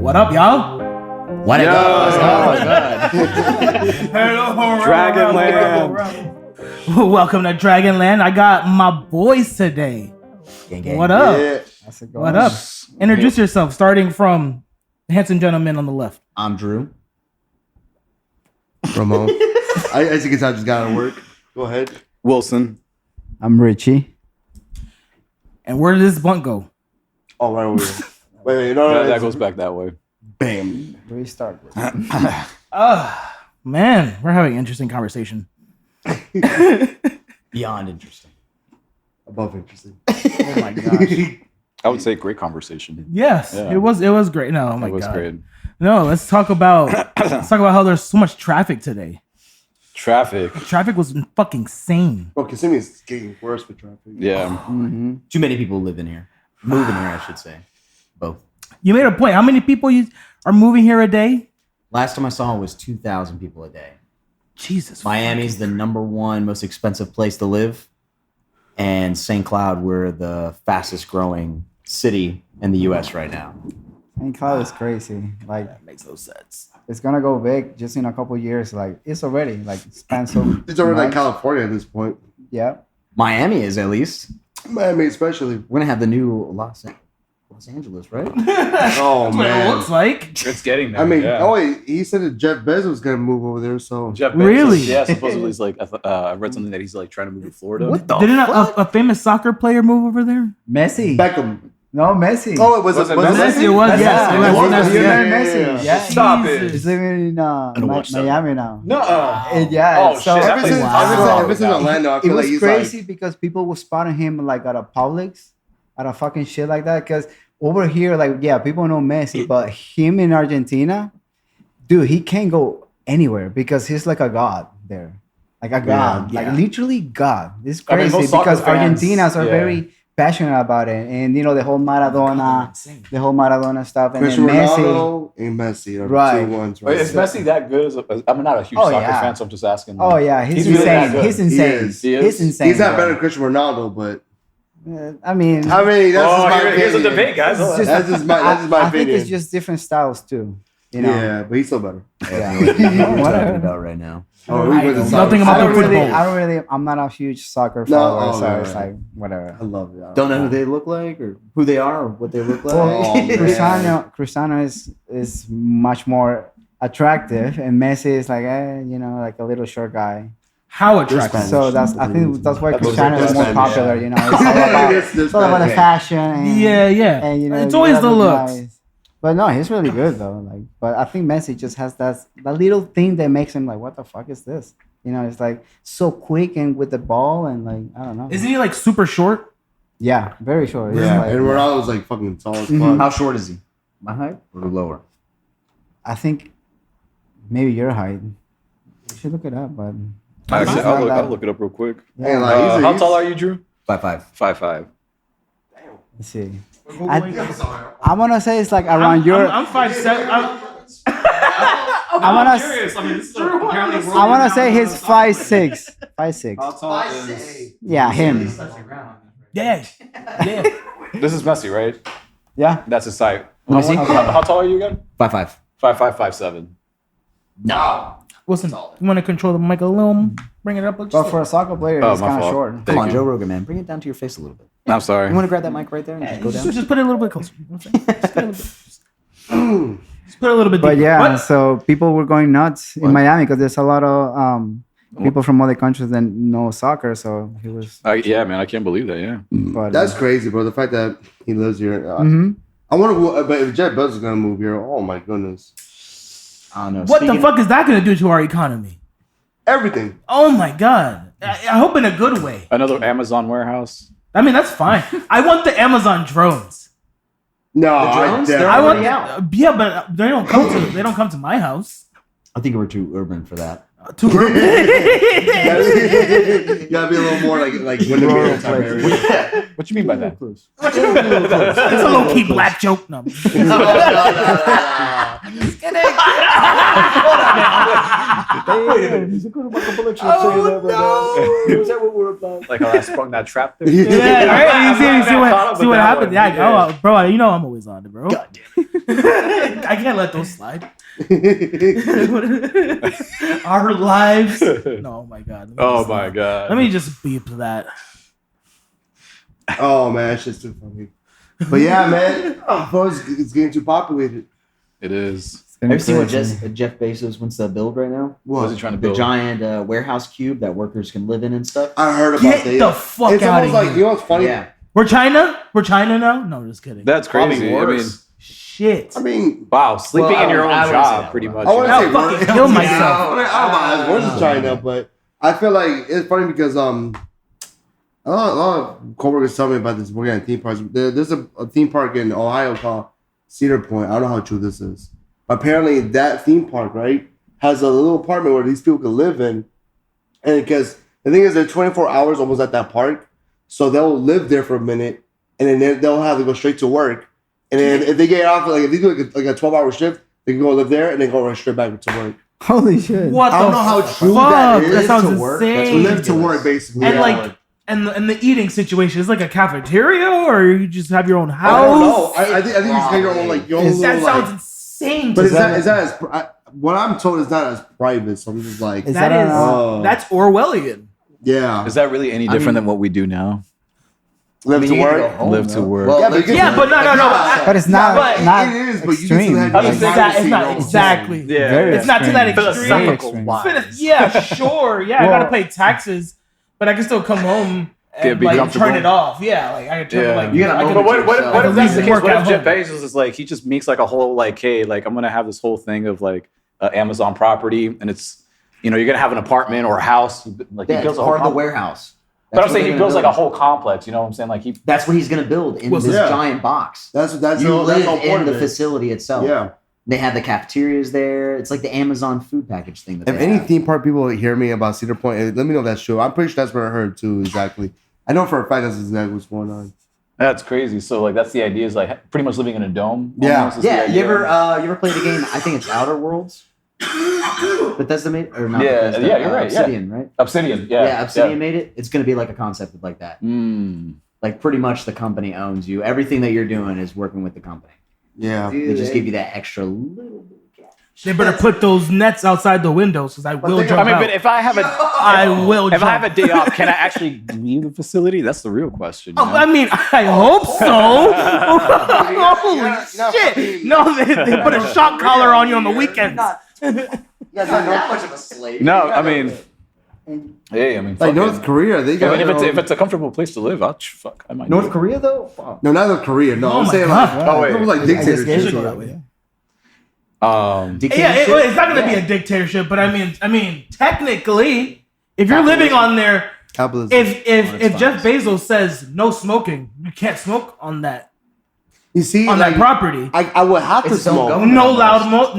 What up, y'all? What up? DragonLand. Welcome to DragonLand. I got my boys today. Gang. What up? Yeah. What up? Introduce yourself, starting from the handsome gentleman on the left. I'm Drew. Ramon. I think I just got to work. Go ahead. Wilson. I'm Richie. And where did this blunt go? Oh, right over here. Wait, no, That goes back that way. Bam. Restart. Man, we're having an interesting conversation. Beyond interesting. Above interesting. Oh my gosh. I would say great conversation. Yes, Yeah. it was great. No, oh my It was god. great. No, let's talk about how there's so much traffic today. Traffic. Traffic was fucking insane. Bro, Kissimmee is getting worse with traffic. Yeah. Mm-hmm. Too many people live in here. Move in here, I should say. Both. You made a point. How many people are moving here a day? Last time I saw it was 2,000 people a day. Jesus. Miami's the #1 most expensive place to live. And St. Cloud, we're the fastest growing city in the U.S. right now. St. Cloud is crazy. Like, That makes no sense. it's gonna go big just in a couple years. Like, it's already like spent so. It's already like much. California at this point. Yeah. Miami is, at least. Miami especially. We're going to have the new Los Angeles, right? Oh, That's what it man. looks like. It's getting there. I mean, yeah. oh, wait, he said that Jeff Bezos was going to move over there, so. Jeff Bezos, Really? Yeah, supposedly he's like, I read something that he's like trying to move to Florida. What the Didn't fuck? a famous soccer player move over there? Messi. Beckham. No, Messi. Oh, it was Was it Messi? It was, Messi. yes. Messi. It was Messi. Messi. Messi. Yeah. Stop it. He's living in don't watch that. Miami now. No. Yeah. Oh, so shit. Ever since, Wow. ever since Orlando, I it feel like was he's crazy like. because people were spotting him like at a Publix, at a fucking shit like that. Because over here, like, yeah, people know Messi, but him in Argentina, dude, he can't go anywhere because he's like a god there. Like a god. Yeah. Like literally god. It's I mean, crazy most soccer because fans, Argentinas are yeah. very passionate about it. And, you know, the whole Maradona stuff. And Cristiano then Messi. Ronaldo and Messi are Right. the 2 ones. Wait, is Messi that good? I'm not a huge Oh, soccer yeah. fan, so I'm just asking. Oh, yeah. He's really that insane. good. He's insane. is. He is? He's insane. He's not bro. better than Cristiano Ronaldo, but. I mean, that's just my here's a opinion. debate, guys. It's just- That's just my I think opinion. it's just different styles too. You know. Yeah, but he's still better. Yeah. What are you Whatever. talking about right now? Oh, we went to soccer. Nothing about the football. I'm not a huge soccer No, follower, oh, so right, it's right. like whatever. I love it. Don't know who they look like or who they are or what they look like. Well, Oh, man. Cristiano is much more attractive, and Messi is like like a little short guy. How attractive. So I think that's why That's Cristiano is more Spanish, popular. yeah. You know, it's all about, It's it's all about the fashion. And, Yeah. And you know, It's you always gotta the look looks. nice. But no, he's really good though. Like, but I think Messi just has that little thing that makes him like, what the fuck is this? You know, it's like so quick and with the ball and like I don't know. Isn't he like super short? Yeah, very short. It's Yeah, like- and Ronaldo's like fucking tall as fuck. Mhm. How short is he? My height or lower? I think maybe your height. You should look it up, but Actually, it's not that- I'll look it up real quick. Hey, like, he's- How tall are you, Drew? 5'5". 5'5". Let's see. I'm gonna say it's like around I'm 5'7". I'm gonna. Curious. I mean, this is apparently I wanna say he's 5'6". 5'6". How tall is? Yeah, him. Yeah. This is Messi, right? Yeah. That's his height. Messi? How tall are you again? 5'5". 5'5", 5'7". Wilson, you want to control the mic a little? Bring it up. But for a soccer player, Oh, he's my kind of fault. short. Come Thank on, you. Joe Rogan, man. Bring it down to your face a little bit. I'm sorry. You want to grab that mic right there and just go down? Just put it a little bit closer. You know what I'm saying? Just put it a little bit But deeper. yeah, What? so people were going nuts in Miami because there's a lot of people from other countries that know soccer. So he was. Yeah, man, I can't believe that. Yeah. But, That's crazy, bro. The fact that he lives here. Mhm. I wonder, but if Jeff Bezos is gonna move here, oh my goodness, I don't know. What the fuck is that going to do to our economy? everything. Oh my God. I hope in a good way. Another Amazon warehouse. I mean, that's fine. I want the Amazon drones. No, drones? I They're I want, already out. yeah, but they don't come to my house. I think we're too urban for that. Too early. You gotta be a little more like Windermere type area. What you mean by that? It's a low key black joke. No. Is that what we're about? Like how I sprung that trap there? Yeah, right? You see Caught up what with that happened? one. Yeah, Yeah. bro, you know I'm always on it, bro. God damn it. I can't let those slide. Our lives. No, my God. Oh my god. Let me just beep that. Oh man, that shit's too funny. But yeah, man, it's getting too populated. It is. Have you seen what Jeff Bezos wants to build right now? What is he trying to The build? giant warehouse cube that workers can live in and stuff. I heard about Get that. the fuck It's out almost of like, here. you know what's funny? Yeah. We're China? We're China now? No, just kidding. That's crazy. Probably I mean, worse. Shit. I mean, wow, sleeping Well, in your own I wouldn't say job, that pretty word. much. I want to I'll say fucking worse. kill Yeah, myself. I don't know as worse as China, but I feel like it's funny because a lot of coworkers tell me about this working at theme parks. There's a theme park in Ohio called Cedar Point. I don't know how true this is. Apparently, that theme park, right, has a little apartment where these people can live in. And because the thing is, they're 24 hours almost at that park. So they'll live there for a minute and then they'll have to go straight to work. And then if they get off, like if they do like a 12-hour shift, they can go live there and then go right straight back to work. Holy shit. What I the don't know how fuck? true that is That sounds to work. insane. Live to work, basically. And Yeah. like, and the eating situation is like a cafeteria, or you just have your own house. I don't know. I think you just get your own like your own That little, sounds like, insane. but to is me. that as what I'm told is not as private. So I'm just like, Is That that is Oh. that's Orwellian. yeah, Is that really any I different mean- than what we do now? live to you gotta work. go home, Live to though. work. Well, Yeah, but like, you Yeah, but no. But it's not, but not it is, but you extreme. can still have I your was thinking- privacy, it's not you know? exactly. Very It's not to that extreme. extreme. Very Philosophical extreme. wise. Yeah, sure. Yeah, I Well- gotta pay taxes, but I can still come home and Be like comfortable. turn it off. Yeah, like I can turn Yeah. like You gotta I know can- But what yourself. if that's the case? Work What at if Jeff home. Bezos is like, he just makes like a whole like, hey, like I'm gonna have this whole thing of like Amazon property, and it's, you know, you're gonna have an apartment or a house. Like Yeah, he it's builds a whole part of the complex. warehouse. But I'm That's what saying he they're builds gonna like a build. whole complex. You know what I'm saying? Like he. That's what he's gonna build in Well, this yeah. giant box. That's You that's live all in part the of it. facility itself. Yeah. They have the cafeterias there. It's like the Amazon food package thing. That If they any have. theme park people hear me about Cedar Point, let me know if that's true. I'm pretty sure that's what I heard too. Exactly. I know for a fact that's exactly what's going on. That's crazy. So like that's the idea, is like pretty much living in a dome. Yeah. almost, is the Yeah, you idea. ever play the game? I think it's Outer Worlds. Bethesda made or not? Yeah, Bethesda, yeah, you're right, yeah. Obsidian, right? Obsidian? Yeah, Yeah, Obsidian made it. It's gonna be like a concept like that. Mm. Like pretty much the company owns you. Everything that you're doing is working with the company. Yeah. They just give you that extra little bit of cash. They better put those nets outside the windows because I will think- jump I mean, out. but if I have a, I will if jump. I have a day off, can I actually leave the facility? That's the real question. You know? I mean, I hope so. Holy you're not shit! fucking- No, they put a shock collar on you on the weekends. That much of a slave. No, I mean, hey, I mean, Like fuck North it. Korea, they I got mean, their if own- it's a comfortable place to live, fuck, I might. North do it. Korea though? Fuck. no, not North Korea. No, Oh I'm my saying God. like Oh, wait. it was like I guess dictatorship. should go that way. yeah. Yeah, Dictatorship? it's not gonna be Yeah. a dictatorship, but I mean, technically, if you're living on there, Capitalism. if Jeff Bezos says no smoking, you can't smoke on that You see, on like, that property. I would have to It's its own smoke. government.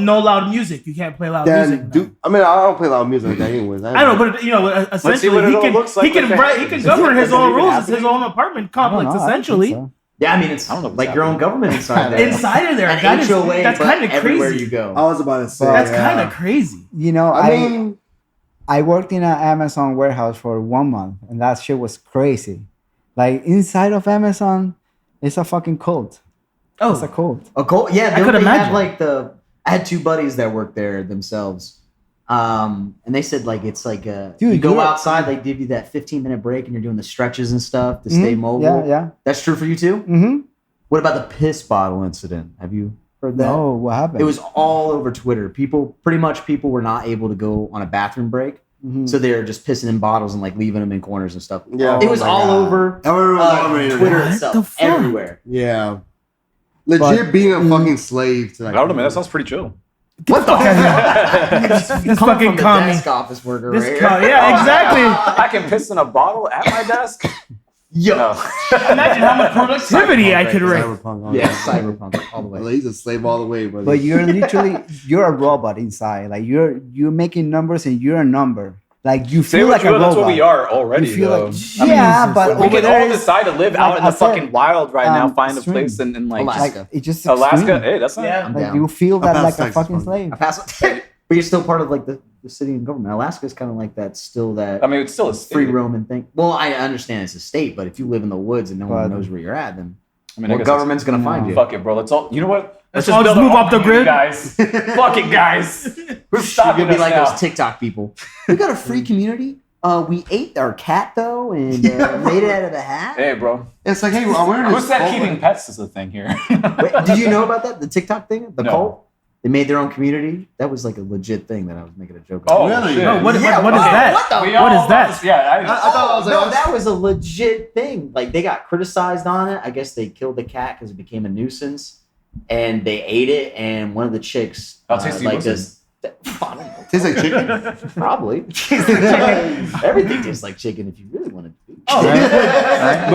No loud music. You can't play loud Then music. do I mean I don't play loud music like that anyways. I know, but you know, essentially, what it he all can looks like he can with write, the- he can govern his own rules. It's happening? his own apartment I don't complex, know, I don't think essentially. so. Yeah, I mean it's I don't know what's like your own government inside there. Inside of there, An that is, HOA, that's but kind of everywhere crazy. you go. I was about to say That's yeah. kind of crazy. You know, I mean, I worked in an Amazon warehouse for 1 month, and that shit was crazy. Like inside of Amazon, it's a fucking cult. It's a Oh, cult. A cult? Yeah, I don't could they imagine. have like I had two buddies that worked there themselves. And they said like it's like Dude, you go you're- outside, they give you that 15-minute break and you're doing the stretches and stuff to stay mobile. Yeah, yeah. That's true for you too? Mm-hmm. What about the piss bottle incident? Have you heard that? No, what happened? It was all over Twitter. People were not able to go on a bathroom break. Mhm. So they're just pissing in bottles and like leaving them in corners and stuff. Yeah. It was Oh my all God. over Everyone was all over the Twitter internet. What itself. the fuck? Everywhere. Yeah. Legit being a fucking slave to I that. don't know, man. That sounds pretty chill. What the this Come fucking from the commie. desk office worker This right here. yeah, exactly. I can piss in a bottle at my desk. Yo. No. Imagine how much productivity I could rate. Cyberpunk. all Yeah, that. cyberpunk all the way. Like, he's a slave all the way, brother. But you're you're a robot inside. Like you're making numbers and you're a number. Like you Say feel what like you a will, robot. that's what we are already. You feel though. like I mean, yeah, but we over can there all is decide to live like out in I the said, fucking wild right now, find a extreme. place and like Alaska. like it's just Alaska. extreme. Hey, that's not. Yeah. I'm Like down. you feel that I'll like pass a fucking Texas. slave. I pass but you're still part of like the city and government. Alaska's kind of like that, still that I mean, it's still a state. free roaming thing. Well, I understand it's a state, but if you live in the woods and no one But- knows where you're at, then I mean, I what guess government's gonna find you? Fuck it, bro. Let's all. You know what? Let's all just build move our off the own grid. guys. Fucking guys. Who's You're stopping gonna be us like now? those TikTok people. We got a free community. We ate our cat though, and made it out of a hat. Hey, bro. It's like, hey, I'm wearing this. Who said cult, keeping like- pets is a thing here? Wait, did you know about that? The TikTok thing, the No. cult. They made their own community. That was like a legit thing that I was making a joke Oh, about. Really? shit. No, what is that? What We all What is that? Yeah, I thought I was like, No, that was a legit thing. Like they got criticized on it. I guess they killed the cat because it became a nuisance, and they ate it. And one of the chicks, How tasty like was it? this, I don't know. Tastes like chicken. Probably. Everything tastes like chicken if you really wanted to. Oh, Bro,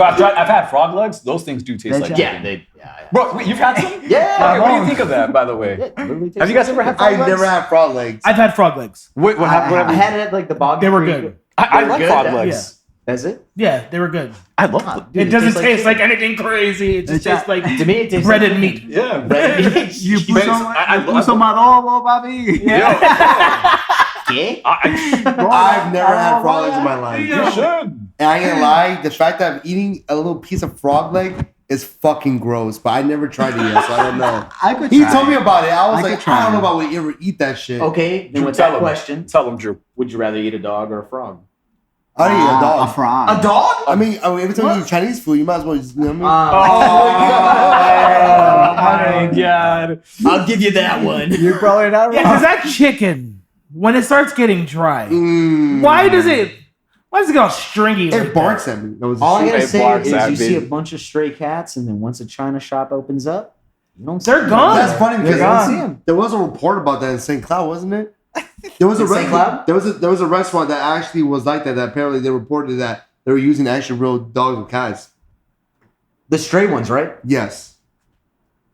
I've had frog legs. Those things do taste They like cha- chicken. Yeah. Bro, wait, you've had some? Yeah. Okay, what do you think of that, by the way? Yeah, literally tastes Have you guys ever had frog I legs? never had frog legs. I've had frog legs. What I happened? had it at like the bog. They were Creek. good. I They were like good? frog That- legs. That's it. Yeah, they were good. I love Dude, it doesn't tastes taste like anything crazy. It just tastes like To me, it tastes breaded like meat. Yeah. breaded meat. You But puso adobo, papi. ¿Qué? I've never had frog legs in my life. You should. And I ain't gonna lie, the fact that I'm eating a little piece of frog leg is fucking gross, but I never tried it yet, so I don't know. I could He try told me it. about it. I was I like, could try I don't know it. about would you ever eat that shit. Okay, then Drew, with tell that him. question, Tell them, Drew. would you rather eat a dog or a frog? I don't eat a dog. A frog. dog? I mean, every time you eat Chinese food, you might as well just, you know what Oh my god. I'll give you that one. You're probably not Yeah, wrong. because that chicken, when it starts getting dry, I mean? why does it get all stringy? It like barks at me. That was All I gotta Hey, say barks is at you me. see a bunch of stray cats, and then once a China shop opens up, you don't They're see gone. That's funny because You don't see 'em. there was a report about that in St. Cloud, wasn't it? There was a In St. Cloud? There was a restaurant that actually was like that. That apparently they reported that they were using actually real dogs and cats. The stray ones, right? Yes.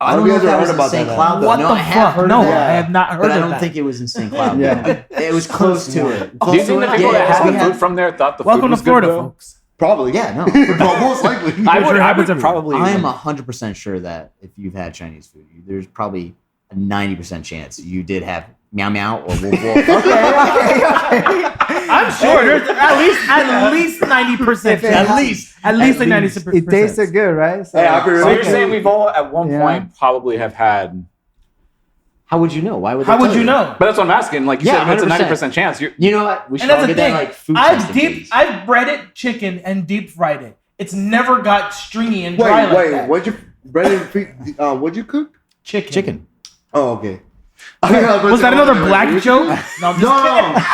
I don't Have you know if guys that heard was in about St. that? Cloud, though. What No, the I have fuck? heard No, of that. I have not heard But I of don't that. think it was in St. Cloud. Yeah. It was close to it. Do you think the people that Yeah, had we the had- food from there thought the Welcome food to was Florida, good, though? folks. Probably. Yeah, no. Well, most likely. I would happens everywhere. probably. I am 100% sure that if you've had Chinese food, there's probably a 90% chance you did have meow meow or wolf wolf. I'm sure there's at least 90%. At least. At least like 90%. It tasted good, right? So, Hey, I'll be So really you're saying we've all at one Yeah. point probably have had. How would you know? Why would? How they would tell you know? But that's what I'm asking. Like you Yeah, said, if it's a 100%. 90% chance. You're, You know what? We should And that's all the get thing. that like food I've testing case. I've breaded chicken and deep fried it. It's never got stringy and dry like Wait, that. what'd you Brendan? What'd you cook? Chicken. Oh, okay. Was that another black joke? No, I'm just No. kidding.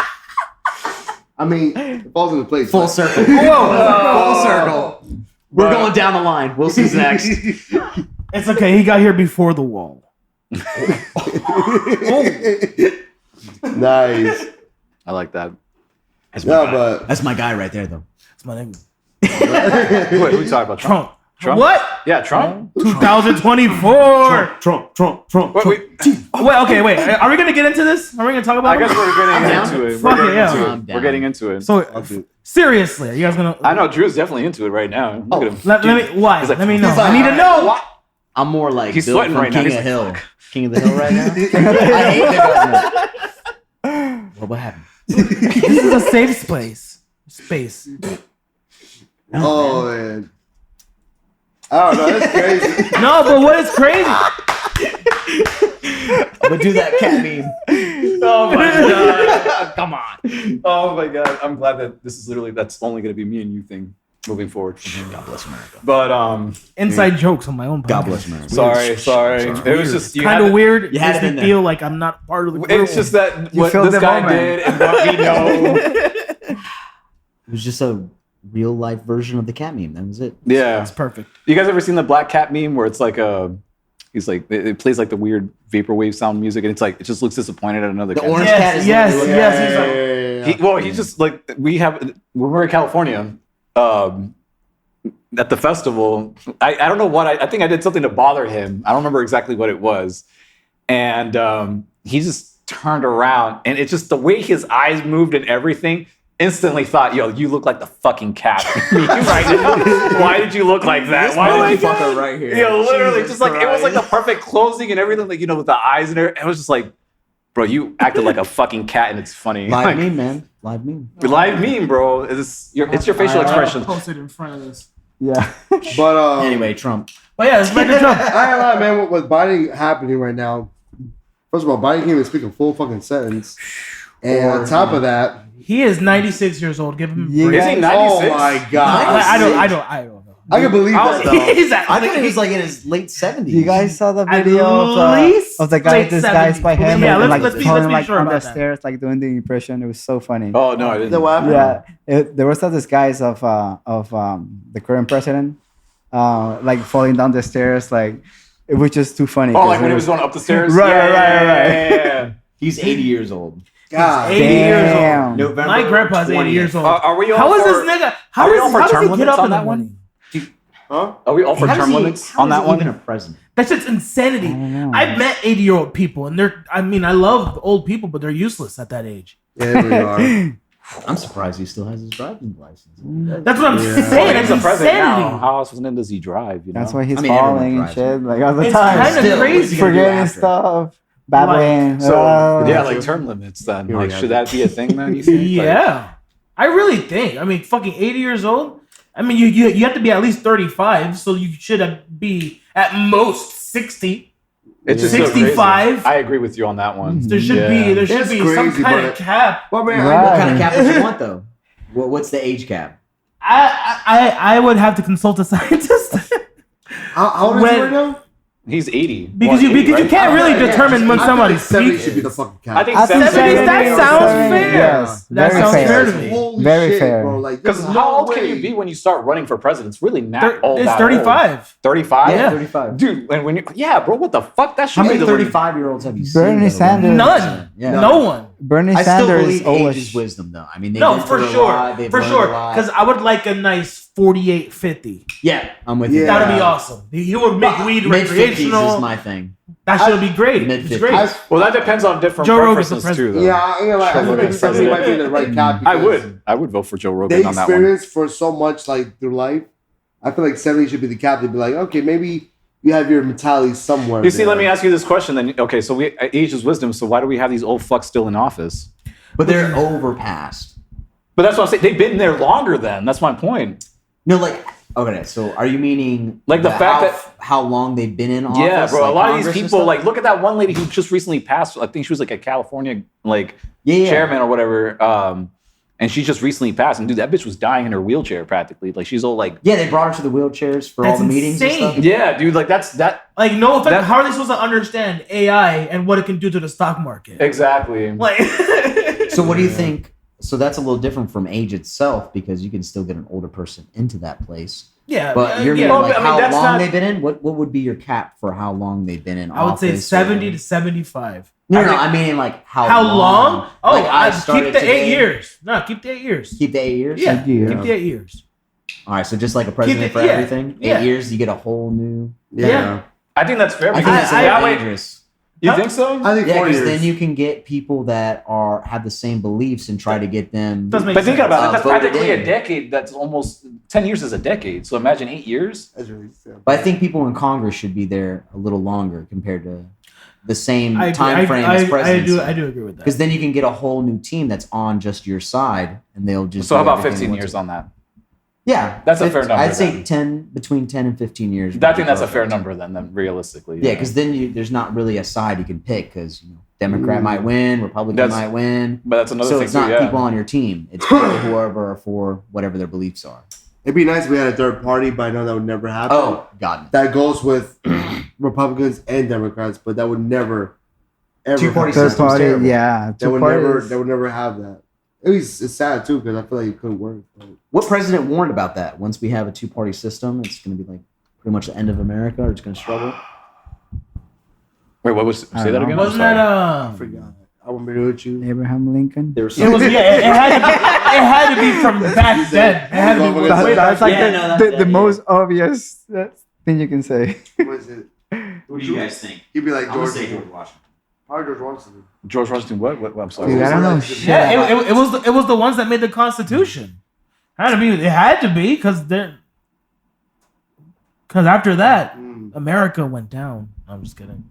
I mean, it falls into place. Full circle. Whoa. Full circle. We're going down the line. We'll see next. It's okay. He got here before the wall. Nice. I like that. No, but That's my guy right there, though. That's my name. Wait, who are you talking about? Trump. Trump? What? Yeah, Trump. 2024. Trump. Wait. Wait, okay, wait. Are we gonna get into this? Are we gonna talk about I guess it? we're I'm getting down. into it. Fuck We're it, getting yeah. into it. I'm down. We're getting into it. So seriously, are you guys gonna? I know Drew's definitely into it right now. Look at him. Let me. Why? He's like- Let me know. He's like, I need to know. I'm more like He's Bill sweating from right now. King He's of like, Hill. King of the Hill right now. I hate the government. What happened? This is a safe space. Oh man. I don't know. That's crazy. No, but what is crazy? But do that cat meme. Oh my god! Come on! Oh my god! I'm glad that this is literally that's only going to be me and you thing moving forward. God bless America. But Inside jokes on my own podcast. God bless America. sorry. It was just you Kind had of to- weird. You had Makes it in me there. feel like I'm not part of the group. It's just that You what filled this the guy moment. did and what we know. It was just a real life version of the cat meme. That was it. Yeah. It's perfect. You guys ever seen the black cat meme where it's like he's like it plays like the weird vaporwave sound music and it's like it just looks disappointed at another The cat. orange Yes, cat is yes, literally- yes. He's like, He's just like when we're in California, at the festival. I don't know what I think I did something to bother him. I don't remember exactly what it was, and he just turned around and it's just the way his eyes moved and everything. Instantly thought, yo, you look like the fucking cat right now. Why did you look like that? Why did you fucker right here. Yeah, literally, Jesus just like it was like the Christ. perfect closing and everything, like with the eyes and everything. It was just like, bro, you acted like a fucking cat, and it's funny. Live Like, meme, man. Live meme. live meme, bro. It's your facial expression. Posted in front of this. Yeah. But Anyway, Trump. But yeah, it's President Trump. I ain't lie, man. With Biden happening right now, first of all, Biden can't even speak a full fucking sentence. And on top of that, He is 96 years old. Give him. Yeah. break. Is he 96? oh my god, I don't know. I can believe that though. He's at I thought he was like in his late 70s. You guys saw the At video least of the guy late disguised by 70s. him Yeah, and let's like be falling like sure on the about that. stairs, like doing the impression. It was so funny. Oh no, I didn't. The what happened? Yeah, there was a disguise of the current president, like falling down the stairs. Like it was just too funny. Oh, 'cause like when it he was going up the stairs. Right, Yeah, right, yeah, right. yeah. He's 80 years old. God, 80 years old. Damn. November My grandpa's 80 years 20th. old. Are we all How is for, this nigga? are How we all for does term he get limits up on in the that one? morning? huh? Are we all for How does term he- limits how on is that he one? even a president? That's just insanity. I don't know. I've met 80-year-old people, and I love old people, but they're useless at that age. Yeah, we are. I'm surprised he still has his driving license. That's what I'm Yeah. saying. He's That's the president now. insanity. How else does he drive? You know? That's why he's I mean, everyone falling and drives shit, like all the It's time. kinda Still, crazy. what's he gonna do Forgetting after? stuff, babbling. So yeah, like term limits. Then Here we like, have should it. that be a thing? Then you think? Like, Yeah, I really think. I mean, fucking 80 years old. I mean, you have to be at least 35, so you should be at most 60. it's just so 65. crazy. I agree with you on that one. There should Yeah. be some It's kind crazy, of but- cap. Well, man, Right. What kind of cap would you want, though? What's the age cap? I would have to consult a scientist how old is he When- right now? He's 80. because Well, 80, you right? can't really Yeah, determine when I feel like somebody's 70 peak should be the is. fucking cap. I think I think 70. 70, that sounds fair. Yes, That very sounds fair. fair to me. Holy Very shit, fair. bro. Like, Because there's how no old can way. you be when you start running for president? It's really not all It's that 35. 35? Yeah. 35. Dude, and when you bro, what the fuck? That should How be many the 35-year-olds have you seen? Bernie that are running? Sanders. None. Yeah. No one. Bernie I still Sanders believe always age is wisdom, though. I mean, they've No, been for through a sure. lot, they've For learned sure. a lot. Because I would like a nice 48, 50. Yeah, I'm with you. Yeah. That'd be awesome. He would make weed Mid-50s recreational. is my thing. That should be great. Mid-50s. It's great. Well, that depends on different Joe Rogan's the preferences too, president. though. Yeah, I ain't like, I Joe think Rogan's 70 might be president. the right cap. I because would vote for Joe They Rogan on that one. experience for so much like through life. I feel like 70 should be the cap. They'd be like, okay, maybe you have your mentality somewhere. You see, there. let me ask you this question then. Okay, so age is wisdom. So why do we have these old fucks still in office? But they're overpassed. But that's what I'm saying. They've been there longer. Then that's my point. No, like, okay, so are you meaning Like the fact that- how long they've been in office? Yeah, bro. like a lot of Congress these and people, stuff? like, look at that one lady who just recently passed. I think she was like a California yeah. chairman or whatever. And she just recently passed. And dude, that bitch was dying in her wheelchair practically. Like she's all like, Yeah, they brought her to the wheelchairs for all That's the meetings and insane. stuff. yeah, dude, like that Like, no offense. That- How are they supposed to understand AI and what it can do to the stock market? exactly. Like, So what do you think? So that's a little different from age itself because you can still get an older person into that place. yeah, But you're yeah. meaning like I mean, how that's long not- they've been in? What would be your cap for how long they've been in I would office? say 70 or- to 75. No, I no, think- I mean like How long? Oh, Like, I keep started the today. 8 years. No, keep the 8 years. Keep the 8 years? Yeah, Yeah. keep the 8 years. All right, so just like a president it- for yeah, everything? 8 yeah. years, you get a whole new... Yeah. I think that's fair I think because that's a that little way. dangerous. You Huh? think so? I think Yeah, 4 because years. then you can get people that have the same beliefs and try to get them... Does make But think sense. about it. That's voted practically in. a decade. That's almost 10 years is a decade. So imagine 8 years. That's really sad. But I think people in Congress should be there a little longer compared to the same I agree. time frame as presidency. I do agree with that. Because then you can get a whole new team that's on just your side, and they'll just. So how do about everything 15 they want years to. on that? Yeah, That's a fair number I'd say then. between 10 and 15 years. would I be think that's a fair perfect. number then realistically. Yeah, because then there's not really a side you can pick because Democrat might win, Republican That's- might win. But that's another So thing it's too, not yeah. people on your team; it's people whoever are for whatever their beliefs are. It'd be nice if we had a third party, but I know that would never happen. Oh, God! That goes with Republicans and Democrats, but that would never, ever. Two-party happen. third system's party. terrible. Yeah, They two would never. parties. They would never have that. At least it's sad too because I feel like it couldn't work. But What president warned about that? Once we have a two-party system, it's going to be like pretty much the end of America, or it's going to struggle. Wait, what was say that don't again? know. I'm Wasn't sorry. that I forgot. I won't be with you. Abraham Lincoln. There were It some. was it had to be from back then. It had to be That's- way back That's like Yeah, the, no, that's the, it, the yeah. most obvious thing you can say. What is it? What do you guys think? He'd be like I'm gonna George. say George Washington. Probably George Washington. George Washington, what? I'm sorry. Dude, I don't know Yeah, shit. Yeah, it was the ones that made the Constitution. Had to be. It had to be because after that, Mm. America went down. I'm just kidding.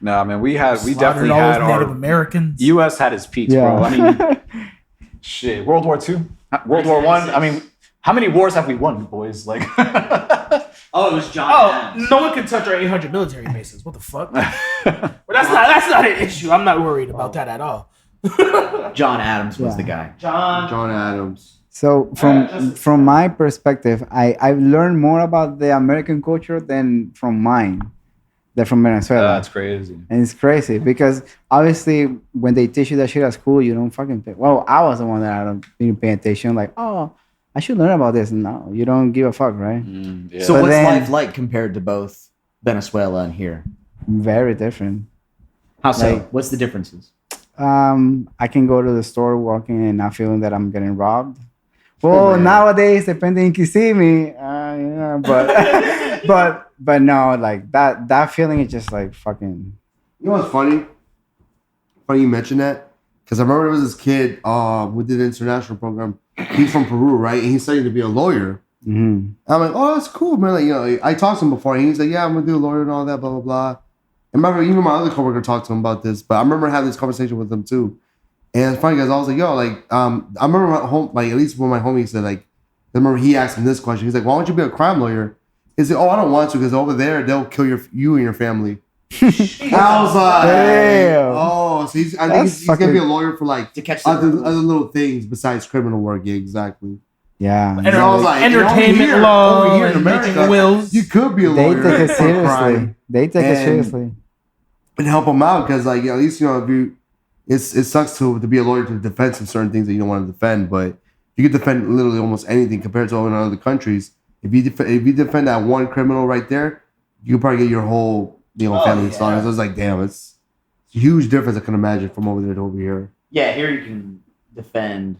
No, man, we Slaughtered definitely all had those Native our Americans. U.S. had its peaks, bro. I mean, shit. World War II, World War One. I mean, how many wars have we won, boys? Like, Oh, it was John Oh, Adams. no one can touch our 800 military bases. What the fuck? But that's not an issue. I'm not worried about that at all. John Adams was Yeah. the guy. John Adams. So from my perspective, I've learned more about the American culture than from Venezuela. That's crazy. And it's crazy because obviously when they teach you that shit at school, you don't fucking pay. Well, I was the one that didn't pay attention. Like, oh, I should learn about this. No, you don't give a fuck, right? Yeah. So But what's then- life like compared to both Venezuela and here? Very different. How so? Like- What's the differences? I can go to the store walking and not feeling that I'm getting robbed. Well, man. nowadays, depending if you see me, yeah, but no, like that feeling is just like fucking. You know what's funny? Funny you mentioned that. Because I remember there was this kid who did an international program. He's from Peru, right? And he's studying to be a lawyer. Mhm. I'm like, oh, that's cool, man. Like, you know, I talked to him before. And he's like, yeah, I'm gonna do a lawyer and all that, blah blah blah. And remember, even my other coworker talked to him about this. But I remember having this conversation with him too. And it's funny because I was like, yo, like, I remember my home, like at least when my homie said, like, I remember he asked him this question. He's like, why don't you be a crime lawyer? He said, oh, I don't want to because over there they'll kill you and your family. I was like, Damn. oh, so I think he's gonna be a lawyer for like To catch the other little things besides criminal work. Yeah, exactly. Yeah. And I was like, entertainment over law, over here in and America, making wills. you could be a They lawyer take it for seriously. crime They take it And- seriously. and help them out because, like, at least if you, it sucks to be a lawyer to defend some certain things that you don't want to defend, but you could defend literally almost anything compared to in other countries. If you defend that one criminal right there, you could probably get your whole family slaughtered. So it's like, damn, it's a huge difference. I can imagine from over there to over here. Yeah, here you can defend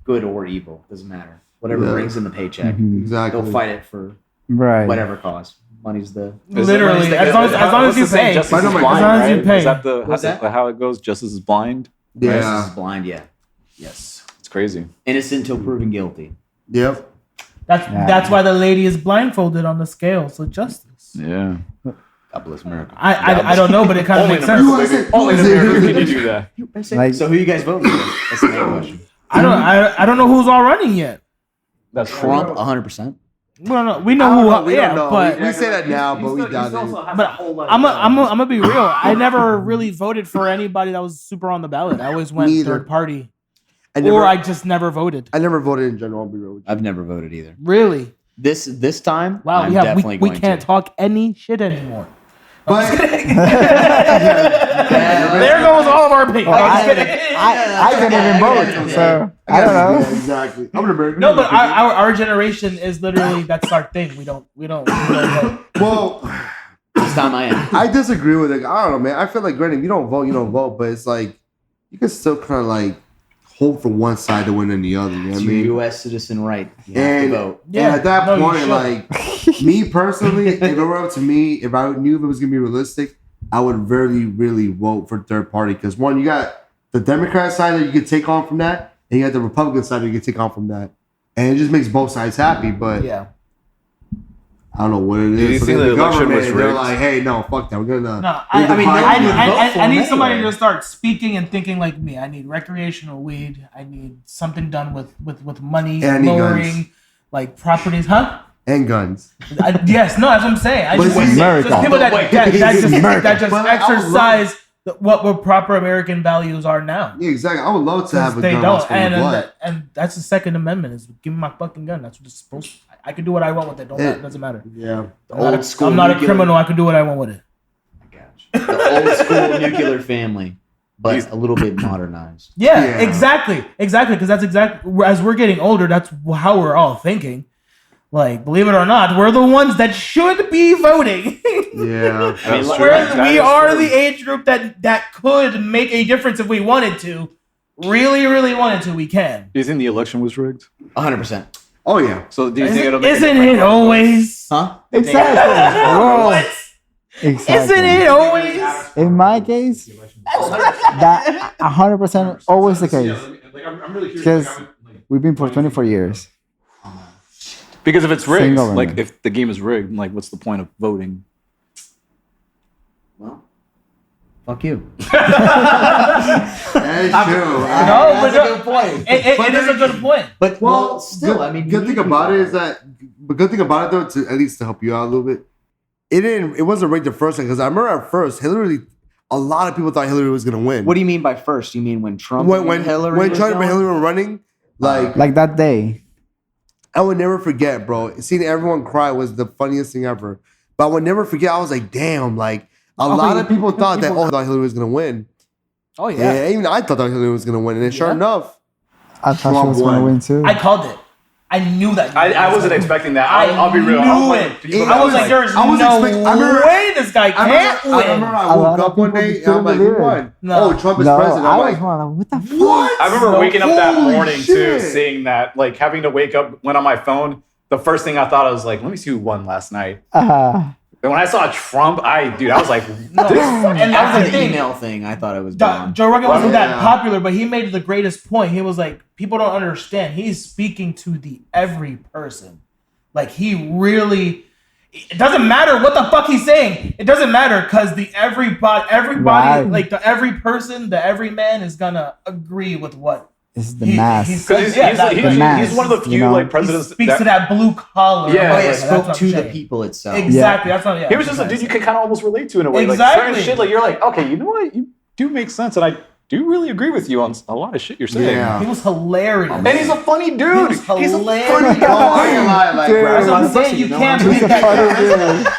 good or evil. Doesn't matter. Whatever Yeah. brings in the paycheck. Mhm. Exactly. They'll fight it for Right. whatever cause. Money's the Literally, as long as you pay. Justice As is long blind, as you right? pay. Is that the What's that? how it goes? Justice is blind. Yeah. Justice is blind. Yeah. Yes. It's crazy. Innocent till proven guilty. Yep. That's why the lady is blindfolded on the scale. So justice. Yeah. God bless America. I don't know, but it kind of Only makes in America, sense. baby. Only in America can you do that. Like- So who you guys voting for? That's the main question. I don't know who's all running yet. That's Trump, 100%. Well, no, we know I don't who. know. We yeah, don't know. but We say that now, but we doubt it. But I'm gonna be real. I never really voted for anybody that was super on the ballot. I always went Me either. third party, I never, or I just never voted. I never voted in general. I'll be real with you. I've never voted either. Really? This time, Wow. I'm We definitely we going can't to. talk any shit anymore. But There goes all of our opinions. Well, I'm just kidding. I can't even vote, so I don't Yeah, know. exactly. I'm an American. No, but our generation is literally that's our thing. We don't vote. Well, This time I am. I disagree with it. I don't know, man. I feel like, granted, if you don't vote, but it's like you can still kind of like hope for one side to win than the other. You know what It's I your mean? U.S. citizen right. You have And, to vote. and Yeah, at that no, you point, should. like me personally, if it were up to me, if I knew if it was gonna be realistic, I would really, really vote for third party because one, you got the Democrat side that you can take on from that, and you got the Republican side that you can take on from that, and it just makes both sides happy. But Yeah. I don't know what it is. Do you So think then the election was they're rigged? like, hey, no, fuck that. We're gonna. No, we're gonna divide no one would them. vote for I need him somebody anyway. to start speaking and thinking like me. I need recreational weed. I need something done with money, And I need lowering guns. like properties, huh? And guns. Yes, no, that's what I'm saying. I But just, see- America. just people that just But I would exercise what proper American values are now. Yeah, exactly. I would love to have a They gun don't, that's from the blood. and that's the Second Amendment. Is give me my fucking gun. That's what it's supposed to. I can do what I want with it. Yeah. Doesn't matter. Yeah. I'm not a criminal. I can do what I want with it. I got you. The old school nuclear family, but a little bit modernized. Yeah, Yeah. exactly. Because that's exactly as we're getting older. That's how we're all thinking. Like, believe it or not, we're the ones that should be voting. Yeah. That's like, true. That we is are true. the age group that could make a difference if we wanted to. Really, really wanted to. We can. Do you think the election was rigged? 100%. Oh yeah. So do you think it'll make a Isn't difference? it always? Huh? Exactly. Bro. What? Exactly. Isn't it always? In my case, that 100% always the case. I'm really curious. Because like, we've been for 24 years. Because if it's rigged, Single like women. if the game is rigged, like what's the point of voting? Well, Fuck you. That is true. No, but That's a good point. it is a good point. But well, still, good, I mean, good you thing need about it people. is that, but good thing about it though, to at least to help you out a little bit, it wasn't rigged the first time because I remember at first a lot of people thought Hillary was gonna win. What do you mean by first? You mean when Trump when and Hillary when was Trump and going? Hillary were running? Like that day. I would never forget, bro. Seeing everyone cry was the funniest thing ever. But I would never forget. I was like, damn, like a lot of people thought that thought Hillary was gonna win. Oh yeah. Yeah, even I thought Hillary was gonna win, and sure Yeah. enough, I thought she Trump was going to won. win too. I called it. I knew that. I wasn't expecting that. I'll be real. knew I it. people I was like, there's I was no expect- I remember- way this guy can't win. I remember I A lot woke of up one people day just and I'm like, couldn't who believe it. won? No. Oh, Trump is no, president. I I'm was like, going, what the fuck? what? I remember No. waking up that Holy morning too, shit. seeing that, like having to wake up, went on my phone. The first thing I thought, I was like, let me see who won last night. And when I saw Trump, I was like, No. this And that's After the the thing. email thing, I thought it was Joe done. Rogan wasn't that Yeah. popular, but he made the greatest point. He was like, people don't understand. He's speaking to the every person. Like he really, it doesn't matter what the fuck he's saying. It doesn't matter because the everybody, Right. like the every person, the every man is gonna agree with what It's the mass. he's because he's, yeah, he's, that- he's, that- mass, he's one of the few you know? like he presidents speaks to that blue collar. Yeah. Oh, yeah, That's spoke what to I'm the saying. people itself. Exactly. That's not. Yeah, He was just a dude you could kind of almost relate to in a way. Like Exactly. certain shit, like you're like, okay, you know what, you do make sense, and I do really agree with you on a lot of shit you're saying. Yeah. He was hilarious. And he's a funny dude. He was He's a hilarious. funny Oh, guy. I ain't gonna lie, like, Dude. That's what I'm Pussy, saying. You no can't one- beat He's a that. funny dude.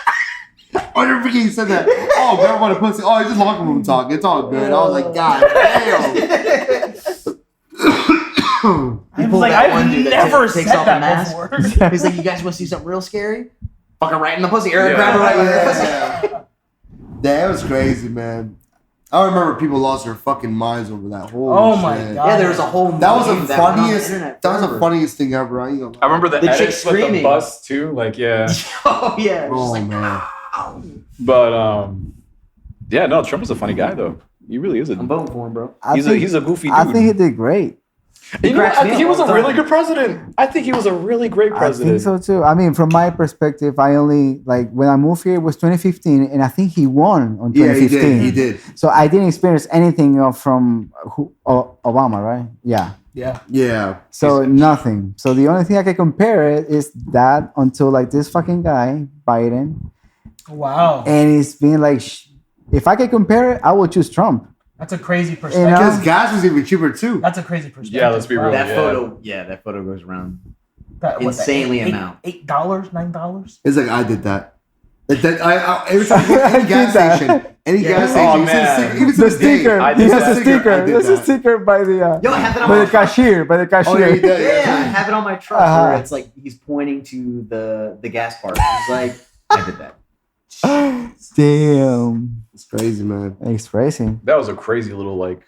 I never forget he said that. Oh, grab on a pussy. Oh, it's just locker room talk. It's all good. I was like, God damn. I was like, I've never said that before. He's like, you guys want to see something real scary? Fucking right in the pussy. Or grab it right in the pussy. Yeah. That was crazy, man. I remember people lost their fucking minds over that whole Oh my shit. God. Yeah, there was a whole. That was the meme that went on the funniest. internet That was the forever. funniest thing ever. I ain't gonna lie. I remember the The chick edits with the screaming. bus too. Like, yeah. Oh yeah. Oh Just like, man. But yeah, no, Trump is a funny guy though. He really is. I'm voting for him, bro. He's a goofy dude. I think he did great. You know, cracks I me think he up was all a the really time. good president. I think he was a really great I president. think so too. I mean, from my perspective, I only like when I moved here it was 2015, and I think he won on Yeah, he 2015. did. He did. So I didn't experience anything from Obama, right? Yeah. Yeah. Yeah. So nothing. So the only thing I can compare it is that until like this fucking guy Biden, Wow. and it's been like, if I can compare it, I will choose Trump. That's a crazy perspective. know? Because gas was even cheaper too. That's a crazy perspective. Yeah, let's be real. That Yeah. photo, that photo goes around. That- what, that Insanely eight- amount. $8, $9. It's like I did that. Every time I go to any I gas did that. station, any Yeah. gas Oh, station, you see man. the sticker, even to The this day. sticker. I He did has that. a sticker. I did There's a that. sticker by the Yo, I have it on by my the cashier. By the cashier. Oh, yeah, you did. Yeah, I have it on my truck where Uh-huh. it's like he's pointing to the gas part. He's like, I did that. Damn. It's crazy, man. It's crazy. That was a crazy little like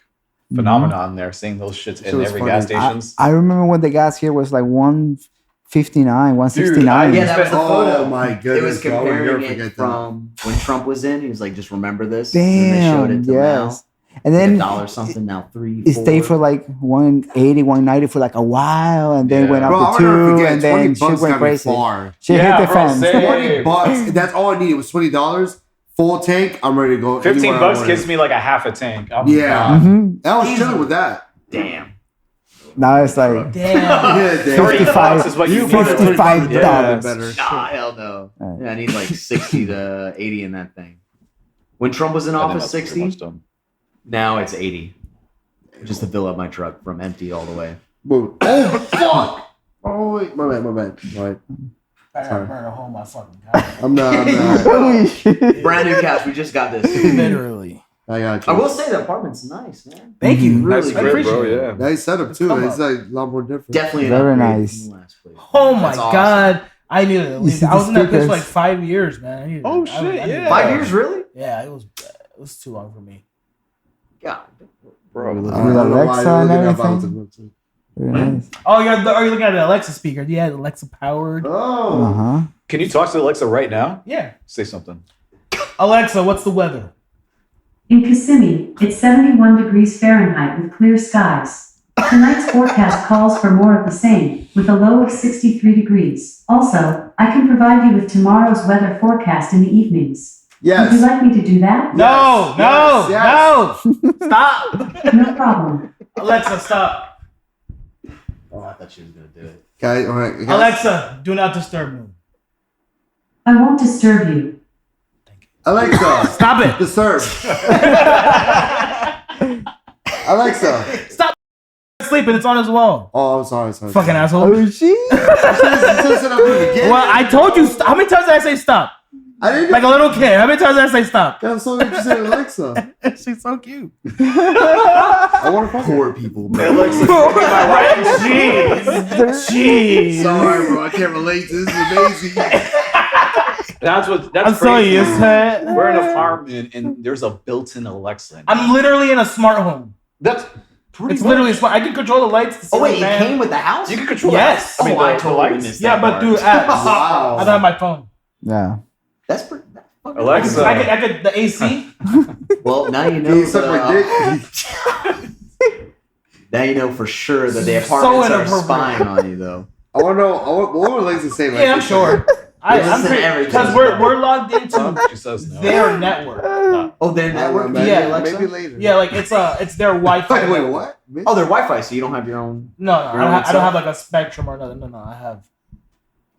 phenomenon there, seeing those shits Shit in was every funny. gas stations. I remember when the gas here was like 159, 169. Yeah, that was the photo. Oh my It goodness. was bro. I would never comparing it forget that. from when Trump was in. He was like, just remember this. And then they showed Damn. it to Yes. And now. Like then $1 something, now 3, it 4. stayed for like 180, 190 for like a while, and then Yeah. went up Bro, I to would never 2, forget. and 20 then shit bucks went got me crazy. far. Shit Yeah, hit the bro, fence. same. 20 bucks. That's all I needed. It was $20. Full tank. I'm ready to go. 15 anywhere I bucks wanted. gets me like a half a tank. Oh my Yeah. God. Mhm. I was Easy. chilling with that. Damn. Now it's like Damn. Yeah, damn. 35 is what you need. $55. Yeah. better. Nah, hell no. Right. Yeah, I need like 60 to 80 in that thing. When Trump was in I think office, that's pretty 60. much done. Now it's 80. Just to fill up my truck from empty all the way. Whoa. Oh, fuck. Oh, wait. My bad. Right. I Sorry. gotta burn a hole in my fucking car. I'm not. Holy shit. Brand new couch. We just got this. Literally. I got I you. will say the apartment's nice, man. Thank you. Really I Nice appreciate bro, it. yeah. Nice setup too. Come It's on. like a lot more different. Definitely an Very upgrade nice. from the last place. Oh my That's awesome. God. I needed it. You see I was the in that place for stickers? like 5 years, man. I needed Oh, it. shit, I needed yeah. it. 5 years, really? Yeah, it was too long for me. God. Bro. I With don't know why Alexa I and really got everything? balance of it. Very nice. Oh, are you looking at an Alexa speaker? Yeah, Alexa powered. Oh. Uh-huh. Can you talk to Alexa right now? Yeah. Say something. Alexa, what's the weather? In Kissimmee, it's 71 degrees Fahrenheit with clear skies. Tonight's forecast calls for more of the same, with a low of 63 degrees. Also, I can provide you with tomorrow's weather forecast in the evenings. Would you like me to do that? No, no, Yes, no. Stop. No problem. Alexa, stop. Oh, I thought she was gonna do it. Okay, all right. Alexa, do not disturb me. I won't disturb you. Alexa, Stop it. disturb. Alexa. Stop sleeping. It's on his wall. Oh, I'm sorry. Fucking asshole. Oh, she? Well, I told you. How many times did I say stop? I didn't. Like a little kid. How many times did I say stop? I'm so interested in Alexa. She's so cute. I want to fuck Poor her. people, man. Jeez. Sorry, bro. I can't relate. This is amazing. That's I'm so crazy. used to it. We're in an apartment and there's a built-in Alexa. I'm literally in a smart home. That's pretty. It's literally smart. I can control the lights. The Oh wait, ceiling it fan. came with the house. You can control. Yes. that. I mean, Oh, I the totally lights. missed Yeah, that but part. through apps. Wow. I don't have my phone. Yeah. That's pretty. That's fucking Alexa. awesome. I could the AC. Well, now you know. Can you suck my dick? Now you know for sure that the So apartments are inappropriate. spying on you, though. I want to know what would Alexa say? Yeah, I'm sure. I'm Listen to pretty everything. because we're logged into She says no. their network. Oh, their network. Maybe, Yeah. Alexa? maybe later. Yeah, like it's their Wi-Fi. Wait, what? Oh, they're Wi-Fi, so you don't have your own. No, I Your own don't stuff? have like a Spectrum or nothing. No, I have.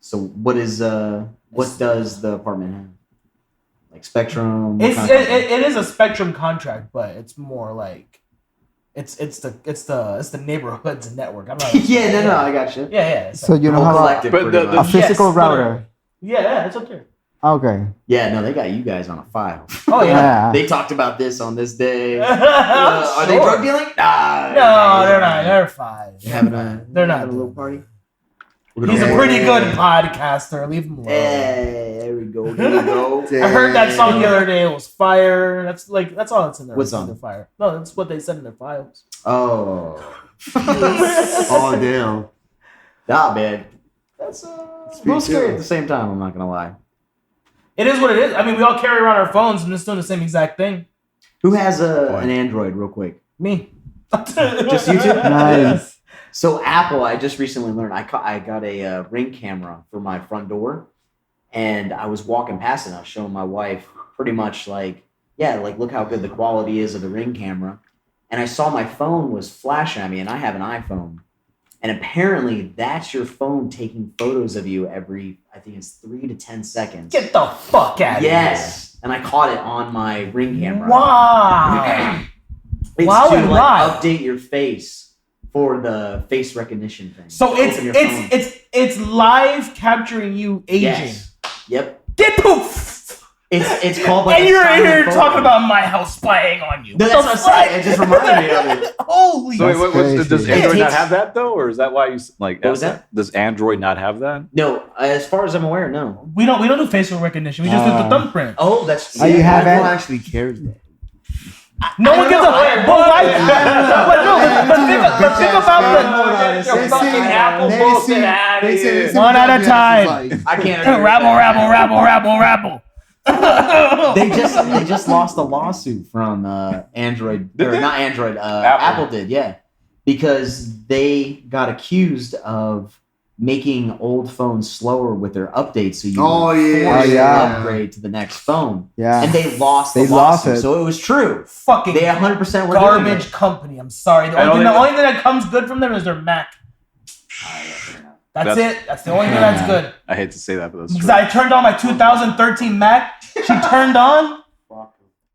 So what is what does the apartment have? Like Spectrum? What It's kind of company? it is a Spectrum contract, but it's more like it's the neighborhood's network. I'm not. Yeah, no, I got you. Yeah. So you don't Whole have collective, But pretty the- a much. physical Yes, router. yeah, it's up there. Okay. Yeah, no, they got you guys on a file. Oh yeah. Yeah. They talked about this on this day. Are Are they drug dealing? Nah. No, they're not. They're fine. They're having a. They're not having a little doing party. He's a pretty good podcaster. Leave him alone. Hey, there we go. There we go. I heard that song the other day. It was fire. That's all that's in there. What It's song? the fire. No, that's what they said in their files. Oh. Oh, damn. Nah, man. That's Speak a little scary to at the same time. I'm not gonna lie. It is what it is. I mean, we all carry around our phones and it's doing the same exact thing. Who has an Android, real quick? Me. Just you two? Nice. So Apple, I just recently learned. I got a Ring camera for my front door, and I was walking past it. And I was showing my wife pretty much like, yeah, like look how good the quality is of the Ring camera. And I saw my phone was flashing at me, and I have an iPhone. And apparently, that's your phone taking photos of you every, I think it's 3 to 10 seconds. Get the fuck out of here. Yes, and I caught it on my Ring camera. Wow. It's Wow, to and like why? update your face for the face recognition thing. So Open your phone. it's live capturing you aging. Yes. Yep. Get poof. It's called like And a you're silent here photo. talking about my house spying on you. No, that's what I'm saying. It just reminded me of it. Holy. So wait, That's does crazy. Android It not takes- have that though, or is that why you like? What was asked that? Does Android not have that? No, as far as I'm aware, no. We don't do facial recognition. We just do the thumbprint. Oh, that's Oh, you have Apple it? actually cares though. No one gives a I- but why? I- But no, but think about They say- Apple they bullshit say- outta they say- here. they say One at a Apple time. is like- I can't the agree with rabble, that. rabble. They just lost a lawsuit from Android Did or they? not Android. Apple. Apple did, yeah, because they got accused of making old phones slower with their updates, so you Oh, were yeah. forced Oh, yeah. to upgrade to the next phone. Yeah. And they lost the They lost lawsuit, it. so it was true. Fucking They 100% were doing garbage it. company. I'm sorry. The I only don't thing think- that comes good from them is their Mac. That's That's- it. That's the only thing that's good. I hate to say that, but that's Because true. I turned on my 2013 Mac. She turned on.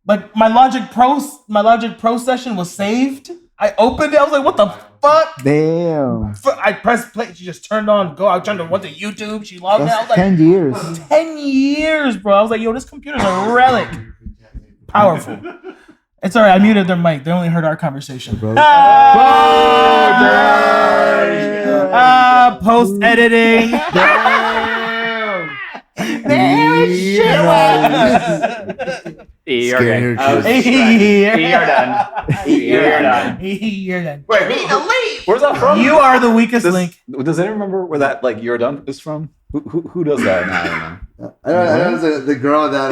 Like my Logic Pro session was saved. I opened it. I was like, "What the fuck?" Damn. I pressed play. She just turned on. Go. I was trying to went to YouTube. She logged in. I was That's like, 10 years. 10 years, bro. I was like, "Yo, this computer's a relic." Powerful. It's alright. I muted their mic. They only heard our conversation. Post editing. You're Scared. You're done. You're done. You're done. Wait, where's that from? You are the weakest link. Does anyone remember where that like "you're done" is from? Who does that? I don't know. I know the girl that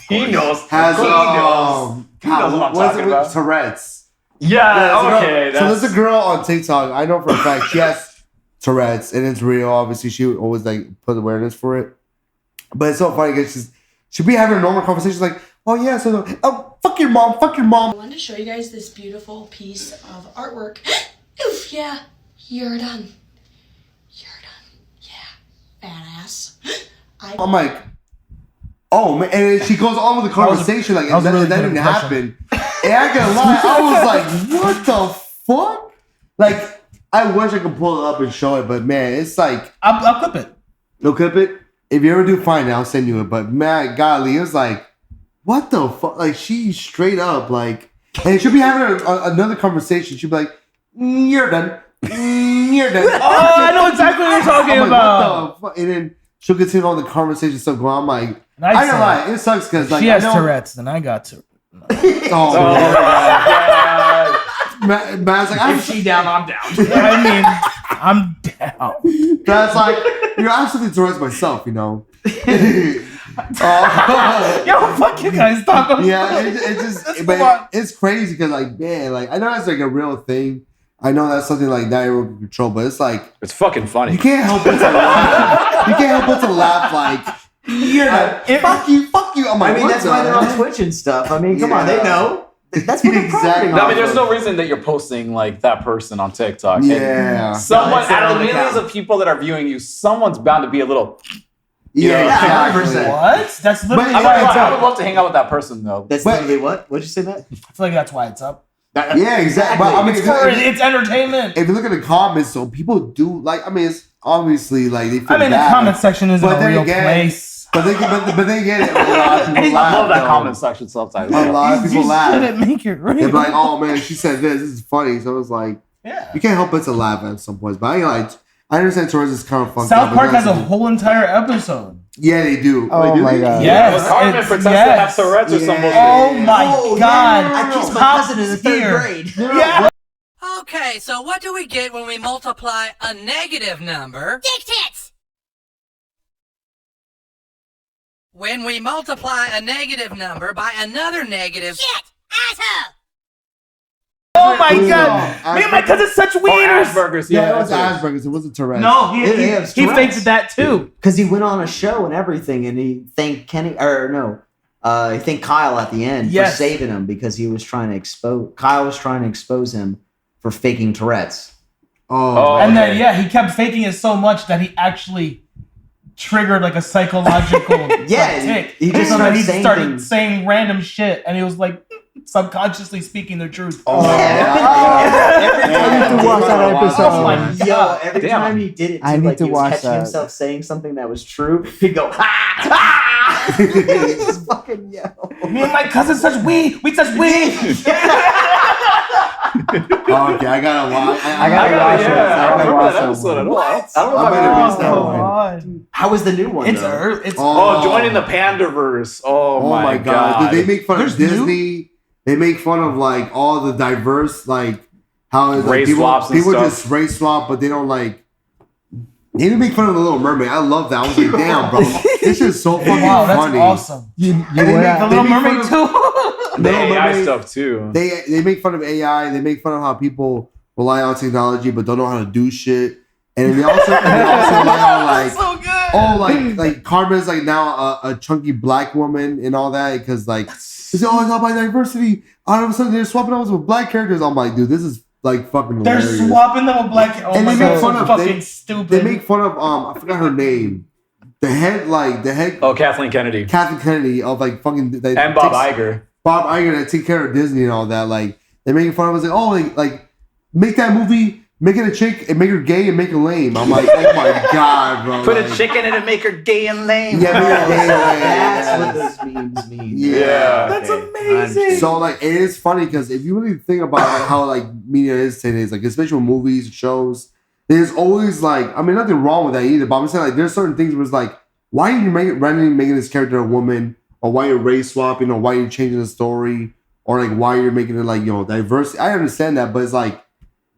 He knows. has He knows. He knows what I'm what is talking it with about. Tourette's. Yeah. there's a Okay. girl- so there's a girl on TikTok. I know for a fact she has Tourette's, and it's real. Obviously, she would always like put awareness for it. But it's so funny because she'll be having a normal conversation like, oh yeah, so fuck your mom. I wanted to show you guys this beautiful piece of artwork. Oof, yeah, you're done. Yeah, badass. I'm like, oh man, and then she goes on with the conversation like that didn't happen. And I can't lie, I was like, what the fuck? Like, I wish I could pull it up and show it, but man, it's like I'll clip it. You'll clip it? If you ever do find it, I'll send you it. But man, golly, it was like, what the fuck? Like, she straight up, like, and she'll be having another conversation. She'll be like, you're done. You're done. Oh, I know exactly what you're talking I'm like, about. what the fuck? And then she'll continue all the conversation stuff going on. I'm like, And I don't lie. It sucks because, like, she has I know, Tourette's, then I got Tourette's. Oh, Yeah. Matt's like, If she down, I'm down. I mean, I'm down. That's like, you know, I have something to rest myself, you know. Yo, fuck you guys. Stop. Yeah, it just, Let's but move on. it's crazy because, like, man, like, I know that's like a real thing. I know that's something like that you can control, but it's like, It's fucking funny. you can't help but to laugh. You can't help but to laugh, like, yeah, fuck you. I'm like, I mean, what that's the why they're on heck? Twitch and stuff. I mean, come on, they Yeah. know. That's what they're Exactly. profiting No, I off mean, there's of. no reason that you're posting like that person on TikTok. And Yeah. someone It's out of their the own millions account. of people that are viewing you, someone's bound to be a little. Yeah, Yeah, exactly. 100%. What? That's literally But- why it's I would up. love to hang out with that person though. That's But- literally what? What'd you say, Matt? I feel like that's why it's up. Yeah, exactly. But I mean, It's entertainment. if you look at the comments, so people do like. I mean, it's obviously like they feel I mean, the bad, comment section isn't But a then real again- place. but they get it. A lot of people I laugh, love that though. comment section subtitle. A lot of people You laugh. shouldn't make it real. They're like, oh man, she said this. This is funny. So it was like, Yeah. you can't help but to laugh at some points. But I like, I understand Torres is kind of fucked South up. Park but has a that's- whole entire episode. Yeah, they do. Oh Wait, do my they? God. Yes. Well, Carmen it's- pretends to yes. have Tourette's or Yeah. something. Oh my Oh, god. yeah, I kissed my Top cousin in the third tier. grade. Yeah. Okay, so what do we get when we multiply a negative number? Dick tits! When we multiply a negative number by another negative. Shit! Asshole! Oh my Who's god. wrong? Me and my cousin's such Or wieners. Asperger's. Yeah, it was that's Asperger's. It wasn't Tourette's. No, he Yeah, faked that too. Because he went on a show and everything, and he thanked Kenny, or no, he thanked Kyle at the end Yes. for saving him because he was trying to Kyle was trying to expose him for faking Tourette's. Oh, And then okay. he kept faking it so much that he actually triggered like a psychological Yeah, tick. he just so that started he saying started things. saying random shit, and he was like subconsciously speaking the truth. Oh, I need to watch that episode. Oh my Yo, god. every Damn. time he did it, too, I need like to he was watch catching that. himself saying something that was true, he'd go, ha! He'd just fucking yell. Me and my cousin such we such we. Oh, okay, I gotta watch. I gotta watch it. I don't remember watch that that episode at one. all. I don't know I if might I have missed that Oh one. god. How was the new one, It's though? it's Oh, joining the Pandaverse. Oh, my god. Dude, they make fun There's of Disney. They make fun of like all the diverse, like how it's like, Race people, swaps and people stuff. just race swap, but they don't like. They even make fun of the Little Mermaid. I love that. I was like, damn, bro, this is so fucking wow, that's funny. awesome. You And they were make at- The They Little make fun Mermaid of- too. The Little AI Mermaid- stuff too. They make fun of AI. They make fun of how people rely on technology but don't know how to do shit. And then they also rely on like so good. oh like Carmen's like now a chunky black woman and all that because like it's all about diversity. All of a sudden they're swapping us with black characters. I'm like, dude, this is like fucking They're hilarious. swapping them with black. Oh And my they god, make fun so of- fucking they- stupid. They make fun of I forgot her name. The head Oh, Kathleen Kennedy. Kathleen Kennedy of like fucking that And Bob takes- Iger. Bob Iger that take care of Disney and all that. Like they're making fun of us like, oh like make that movie, make it a chick and make her gay and make her lame. I'm like, oh my god, bro. Put like, a chicken in it and make her gay and lame. Yeah, make her gay and lame. That's what Yes. those memes mean. Yeah. That's Okay. amazing. So like it is funny because if you really think about like, how like media is today, like especially with movies, shows, there's always like I mean nothing wrong with that either. But I'm saying like there's certain things where it's like why are you randomly making this character a woman, or why you're race swapping, or why you're changing the story, or like why you're making it like diverse. I understand that, but it's like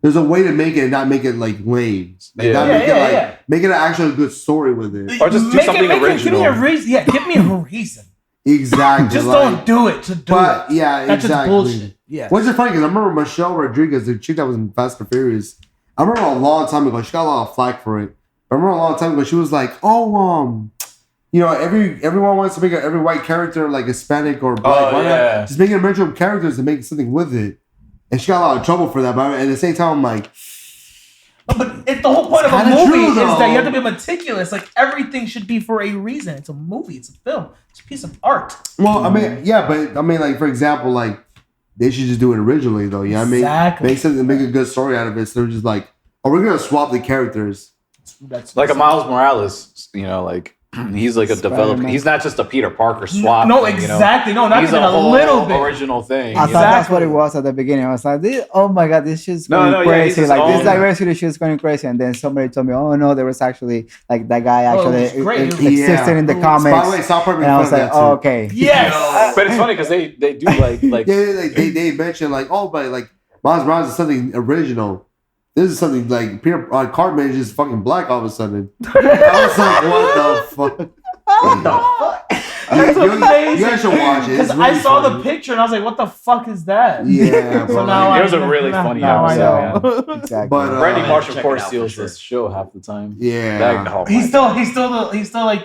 there's a way to make it and not make it like lame. Like, not Yeah, make yeah, it like yeah. make it an actual good story with it. Or just do something Give me original. a reason. Yeah, give me a reason. Exactly. Just like, don't do it to do But it. yeah, That's exactly. just bullshit. Yeah. Which is funny because I remember Michelle Rodriguez, the chick that was in Fast and Furious. I remember a long time ago, she got a lot of flack for it. I remember a long time ago, she was like, "Oh, everyone wants to make every white character like Hispanic or black. Why not just make an original characters and make something with it? And she got a lot of trouble for that. But at the same time, I'm like, but it's the whole point of a movie is that you have to be meticulous. Like everything should be for a reason. It's a movie. It's a film. It's a piece of art. Well, I mean, yeah, but I mean, like for example, like they should just do it originally, though. You know what I mean? Make something, make a good story out of it. So they're just like, oh, we're gonna swap the characters. That's like a Miles Morales, like he's like a developer. He's not just a Peter Parker swap. No, exactly. No, not he's even a little bit. Original thing. I thought that's what it was at the beginning. I was like, oh my god, this shit's going crazy. This diversity shit's going crazy. And then somebody told me, oh no, there was actually like that guy actually existed in the comics. By the way, South Park, and I was like, oh, okay. Yes. But it's funny because they do like they mentioned like, oh, but like Miles Morales is something original. This is something like Peter Cartman is just fucking black all of a sudden. I was like, what the fuck? What the fuck? That's amazing. You guys should watch it. Because I saw the picture and I was like, what the fuck is that? Yeah. So now it was a really funny episode. Exactly. But Randy Marsh, of course, steals this show half the time. Yeah. He's still like the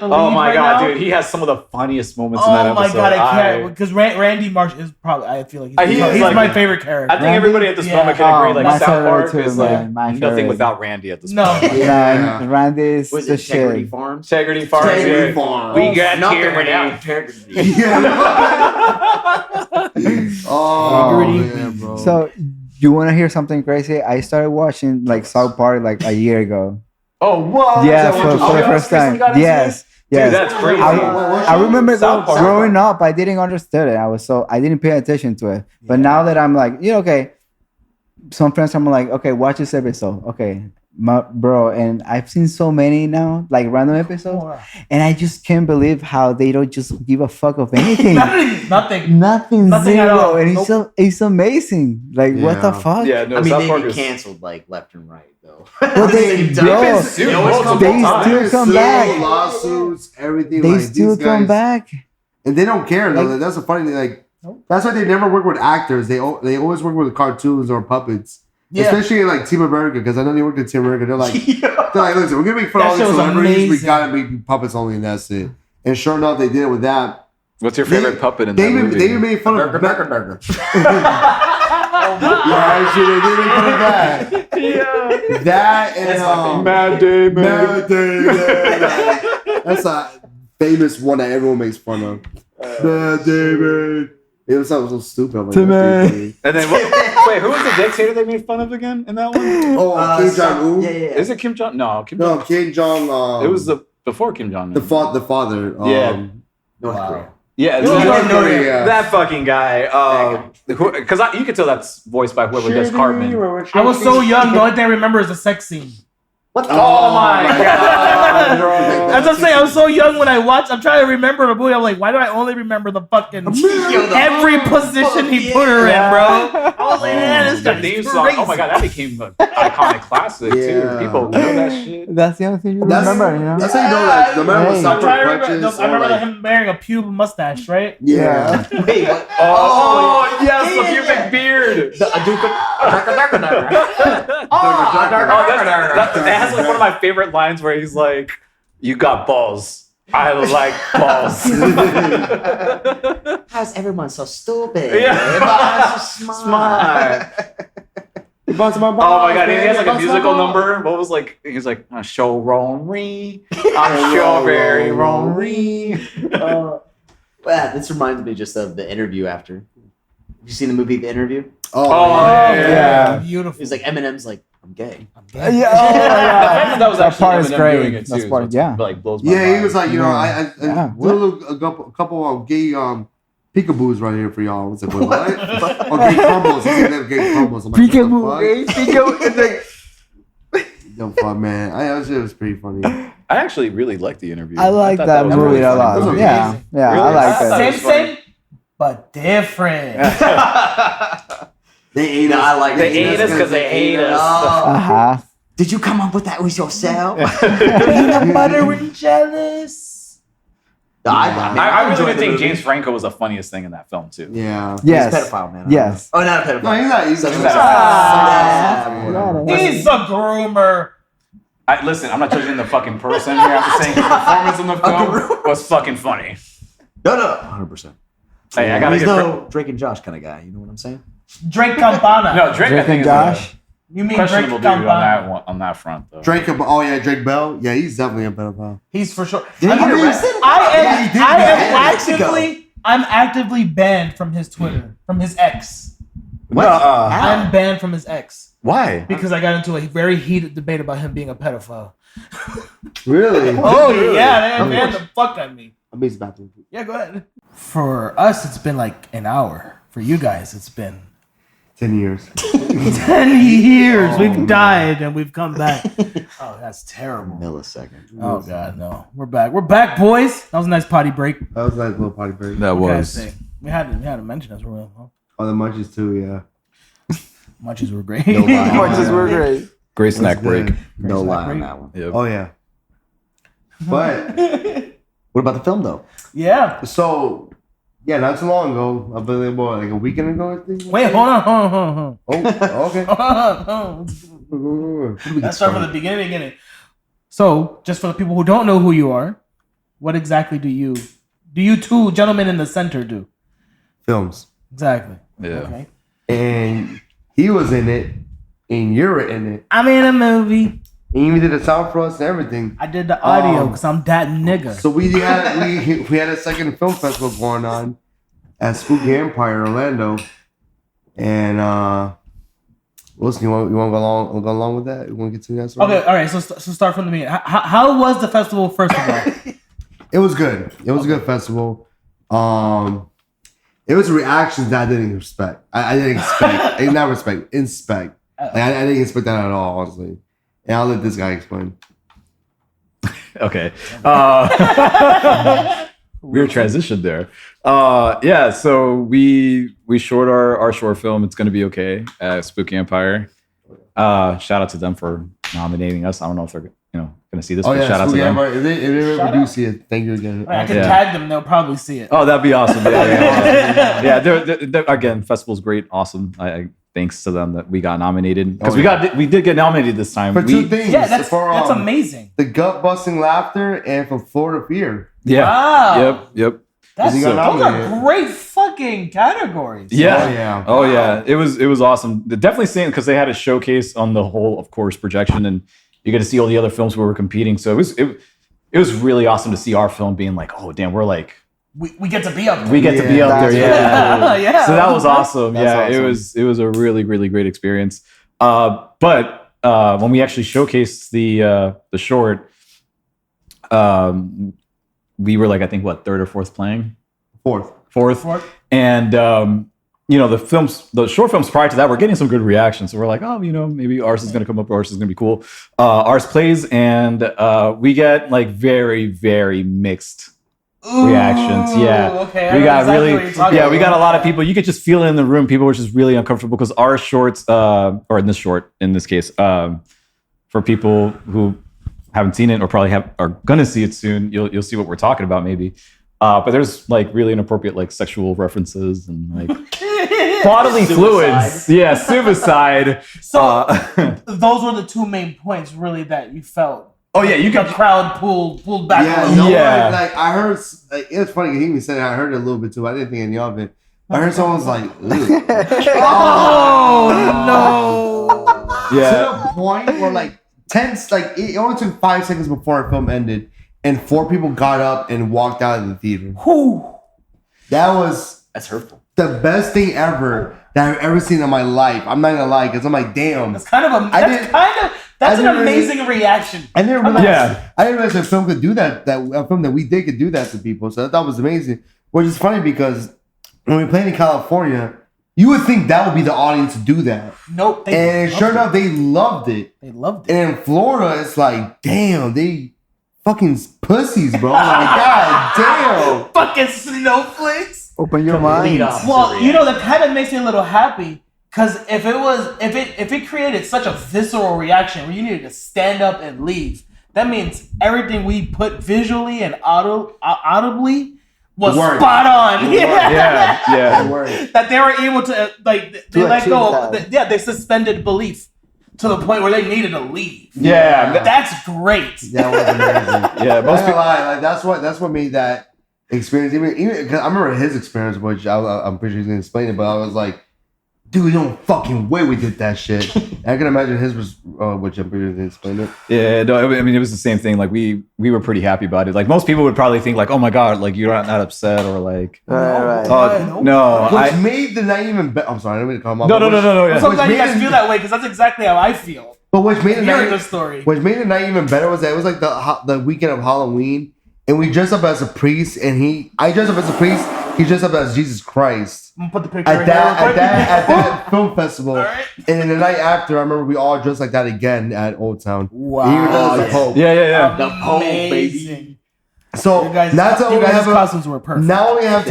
lead. Oh my right god, now? dude. He has some of the funniest moments in that episode. Oh my god, I can't. Because Randy Marsh is probably, I feel like he's like, my favorite character. I think everybody at this moment can agree, like South Park is like nothing favorite. without Randy at this No. point. Yeah. Randy's the Integrity shit. Farms? Integrity Farms. Integrity Farms. We got Nothing without tyranny. integrity. Oh, man, bro. So you want to hear something crazy? I started watching like South Park like a year ago. Oh, what? Yeah, for the first time. Yes. Dude, that's crazy. I remember growing up, I didn't understand it. I didn't pay attention to it. But now that I'm like, okay, some friends I'm like, okay, watch this episode. Okay, bro, and I've seen so many now, like random episodes, and I just can't believe how they don't just give a fuck of anything. Nothing at zero, all. and it's amazing. Like what the fuck? Yeah, no, I mean, South they Park get is canceled like left and right, though. But they still come back. Lawsuits, everything. They like, still these come guys, back. and they don't care. Though. That's a funny thing. Like that's why they never work with actors. They always work with cartoons or puppets. Yeah. Especially in like Team America, because I know they worked at Team America. They're like, listen, we're gonna make fun of all these celebrities. We gotta make puppets only, and that's it. And sure enough, they did it with that. What's your favorite puppet in that movie? They even made fun of Burger. Yeah, actually, they did make fun of that. Yeah. That and Mad David. Mad David. That's a famous one that everyone makes fun of. Mad David. It was so stupid. Like, To me. And then wait, who was the dictator they made fun of again in that one? Oh, Kim Jong-un. Yeah. Is it Kim Jong? No, Kim No, Jong. Kim Jong. It was before Kim Jong. the father. North Korea. Yeah, North Korea. that fucking guy. Because you could tell that's voiced by whoever does Cartman. I was so young. The only thing I remember is the sex scene. What the? Oh my god, bro! As I'm saying, I was so young when I watched. I'm trying to remember the movie. I'm like, why do I only remember the fucking every position he put her in, bro? I was like, man, this The guy's theme song. Oh my god, that became an iconic classic too. People know that shit. That's the only thing you remember, you know? That's how you know that no matter what Hey. South Park I punches. remember him wearing a pube mustache, right? Yeah. Wait, what? Oh yes, the pubic beard. That has like one of my favorite lines where he's like, "You got balls. I like balls." How's everyone so stupid? Yeah. Everyone's so smart. Oh my god, he has like a musical number. What was like? He was like, "I'm so wrong-ree. I'm so very wrong-ree." Well, this reminds me just of The Interview after. Have you seen the movie The Interview? yeah. Beautiful. He's like, Eminem's like, I'm gay. That was That actually part is Eminem great. doing it That's too, part- so it's, yeah. like blows my Yeah, he mind. was like, you know, I do a couple of gay peekaboos right here for y'all. I was like, what? Or gay crumbles. He said they have gay crumbles. I'm like, what the fuck? No fun, man. It was pretty funny. I actually really liked The Interview. I like thought that was movie really a funny. lot. It was Yeah, amazing. yeah, Really? I like I thought that. it was Same, but different. They ate us. I like They ate us because they hate us. Uh-huh. Did you come up with that with yourself? Peanut butter and jealous. I really did think James Franco was the funniest thing in that film too. Yeah. Yes. He's a pedophile, man. Yes. Oh, not a pedophile. No, he's not. He's Such a not. pedophile. He's a groomer. Listen, I'm not judging the fucking person here. I'm just saying his performance in the film was fucking funny. No, 100%. Hey, I gotta He's get no Drake and Josh kind of guy. You know what I'm saying? Drake Campana. No, Drake, I think, and Josh. You mean Drake questionable dude on Campana? on that front though. Drake Bell. Yeah, he's definitely a pedophile. He's for sure. Did he get arrested? I'm actively banned from his Twitter, from his ex. What? I'm banned from his ex Why? because I got into a very heated debate about him being a pedophile. Really? Oh yeah, they banned the fuck out of me. I'm his bathroom. Yeah, go ahead. For us, it's been like an hour. For you guys, it's been 10 years. 10 years. We've died and we've come back. Oh, that's terrible. Millisecond. Oh god, no. We're back. We're back, boys. That was a nice potty break. That was a nice little potty break. That What can I was. say? We had to mention this real. Huh? Oh, the munchies too, yeah. Munchies were great. No lie. Munchies were great. Great snack good. break. No lie break. on that one. Yep. Oh, yeah. But, What about the film though? Yeah. so, yeah, not too long ago, I believe, what, like a weekend ago, I think? Wait, hold on. Oh, okay. Let's start from the beginning. So, just for the people who don't know who you are, what exactly do you two gentlemen in the center do? Films. Exactly. Yeah. Okay. And he was in it, and you're in it. I'm in a movie. And you even did the sound for us and everything. I did the audio because I'm that nigga. So we had a second film festival going on at Spooky Empire, Orlando. And Wilson, you want to go along with that? You want to get to that story? Okay, all right. So start from the beginning. How was the festival first of all? It was good. It was a good festival. It was reactions that I didn't expect. I didn't expect. Not respect. Inspect. Like, I didn't expect that at all, honestly. And I'll let this guy explain. Okay. Weird transition there. Yeah, so we short our short film. It's gonna be okay at Spooky Empire. Shout out to them for nominating us. I don't know if they're gonna see this, Oh but yeah, shout out to Spooky them. Empire. If they ever do see it, thank you again. I can Yeah. tag them. They'll probably see it. Oh, that'd be awesome. Yeah, they're, again, festival's great, awesome. I thanks to them that we got nominated because we did get nominated this time. For two things. Yeah, that's for, amazing. The gut busting laughter and for Florida Fear. Yeah. Wow. Yep. That's You got those are nominated. great fucking categories. Yeah. Oh, yeah. Yeah. It was awesome. Definitely seeing because they had a showcase on the whole, of course, projection, and you get to see all the other films we were competing. So it was really awesome to see our film being like, oh damn, we're like We get to be up there. we get to be up there. that's Yeah. Yeah. So that was awesome. That's Yeah, awesome. it was a really, really great experience. But when we actually showcased the short, we were like, I think third or fourth playing? Fourth. Fourth. And the short films prior to that were getting some good reactions. So we're like, oh, maybe ours is gonna come up, ours is gonna be cool. Ours plays, and we get like very, very mixed reactions. Yeah. Okay. We got exactly what you're talking we got a about. lot of people. You could just feel it in the room. People were just really uncomfortable because our shorts, or in this case, for people who haven't seen it or probably are gonna see it soon, you'll see what we're talking about maybe. But there's like really inappropriate like sexual references and like bodily fluids. Yeah, suicide. So those were the two main points really that you felt. Oh yeah, you The can. crowd pulled back. Yeah, a little. no, Yeah. like I heard, like, it's funny. He even said it, I heard it a little bit too. I didn't think any of it. I heard someone was like, "Ugh." Oh no! Yeah. To the point where like it only took 5 seconds before our film ended, and 4 people got up and walked out of the theater. Whew. That was That's hurtful. the best thing ever that I've ever seen in my life. I'm not gonna lie, because I'm like, damn. That's kind of I an didn't amazing reaction. I didn't realize. Yeah. I didn't realize a film could do that. That a film that we did could do that to people. So that was amazing. Which is funny because when we played in California, you would think that would be the audience to do that, Nope. and sure enough, they loved it. they loved it. And in Florida, it's like, damn, they fucking pussies, bro. I'm like, god damn. Fucking snowflakes. Open your mind. Well, that kind of makes me a little happy because if it created such a visceral reaction where you needed to stand up and leave, that means everything we put visually and audibly was It worked. spot on. Yeah. Word. That they were able to they To let achieve go. that. They suspended belief to the point where they needed to leave. Yeah, That's great. That was amazing. yeah. Most Most people. lie, like that's what made that experience even because I remember his experience, which I'm pretty sure he's gonna explain it, but I was like, dude, no fucking way we did that shit. And I can imagine his was, which I'm pretty sure he didn't explain it. Yeah, no, I mean, it was the same thing. Like we were pretty happy about it. Like most people would probably think like, oh my God, like you're not upset or like, Right. no, Which made the night even better. I'm sorry, I didn't mean to come up. no. I'm Yeah. so glad you Which guys made- feel that way because that's exactly how I feel. But which made the Hearing night, the story. which made the night even better was that it was like the weekend of Halloween, and we dressed up as a priest, and I dressed up as a priest, he dressed up as Jesus Christ. I'm gonna put the picture At right here real quick. that film festival, All right. and then the night after, I remember we all dressed like that again at Old Town. Wow. He even does the Pope. Yeah. The Pope, Amazing. So You guys, not you only guys' have costumes were perfect. not only have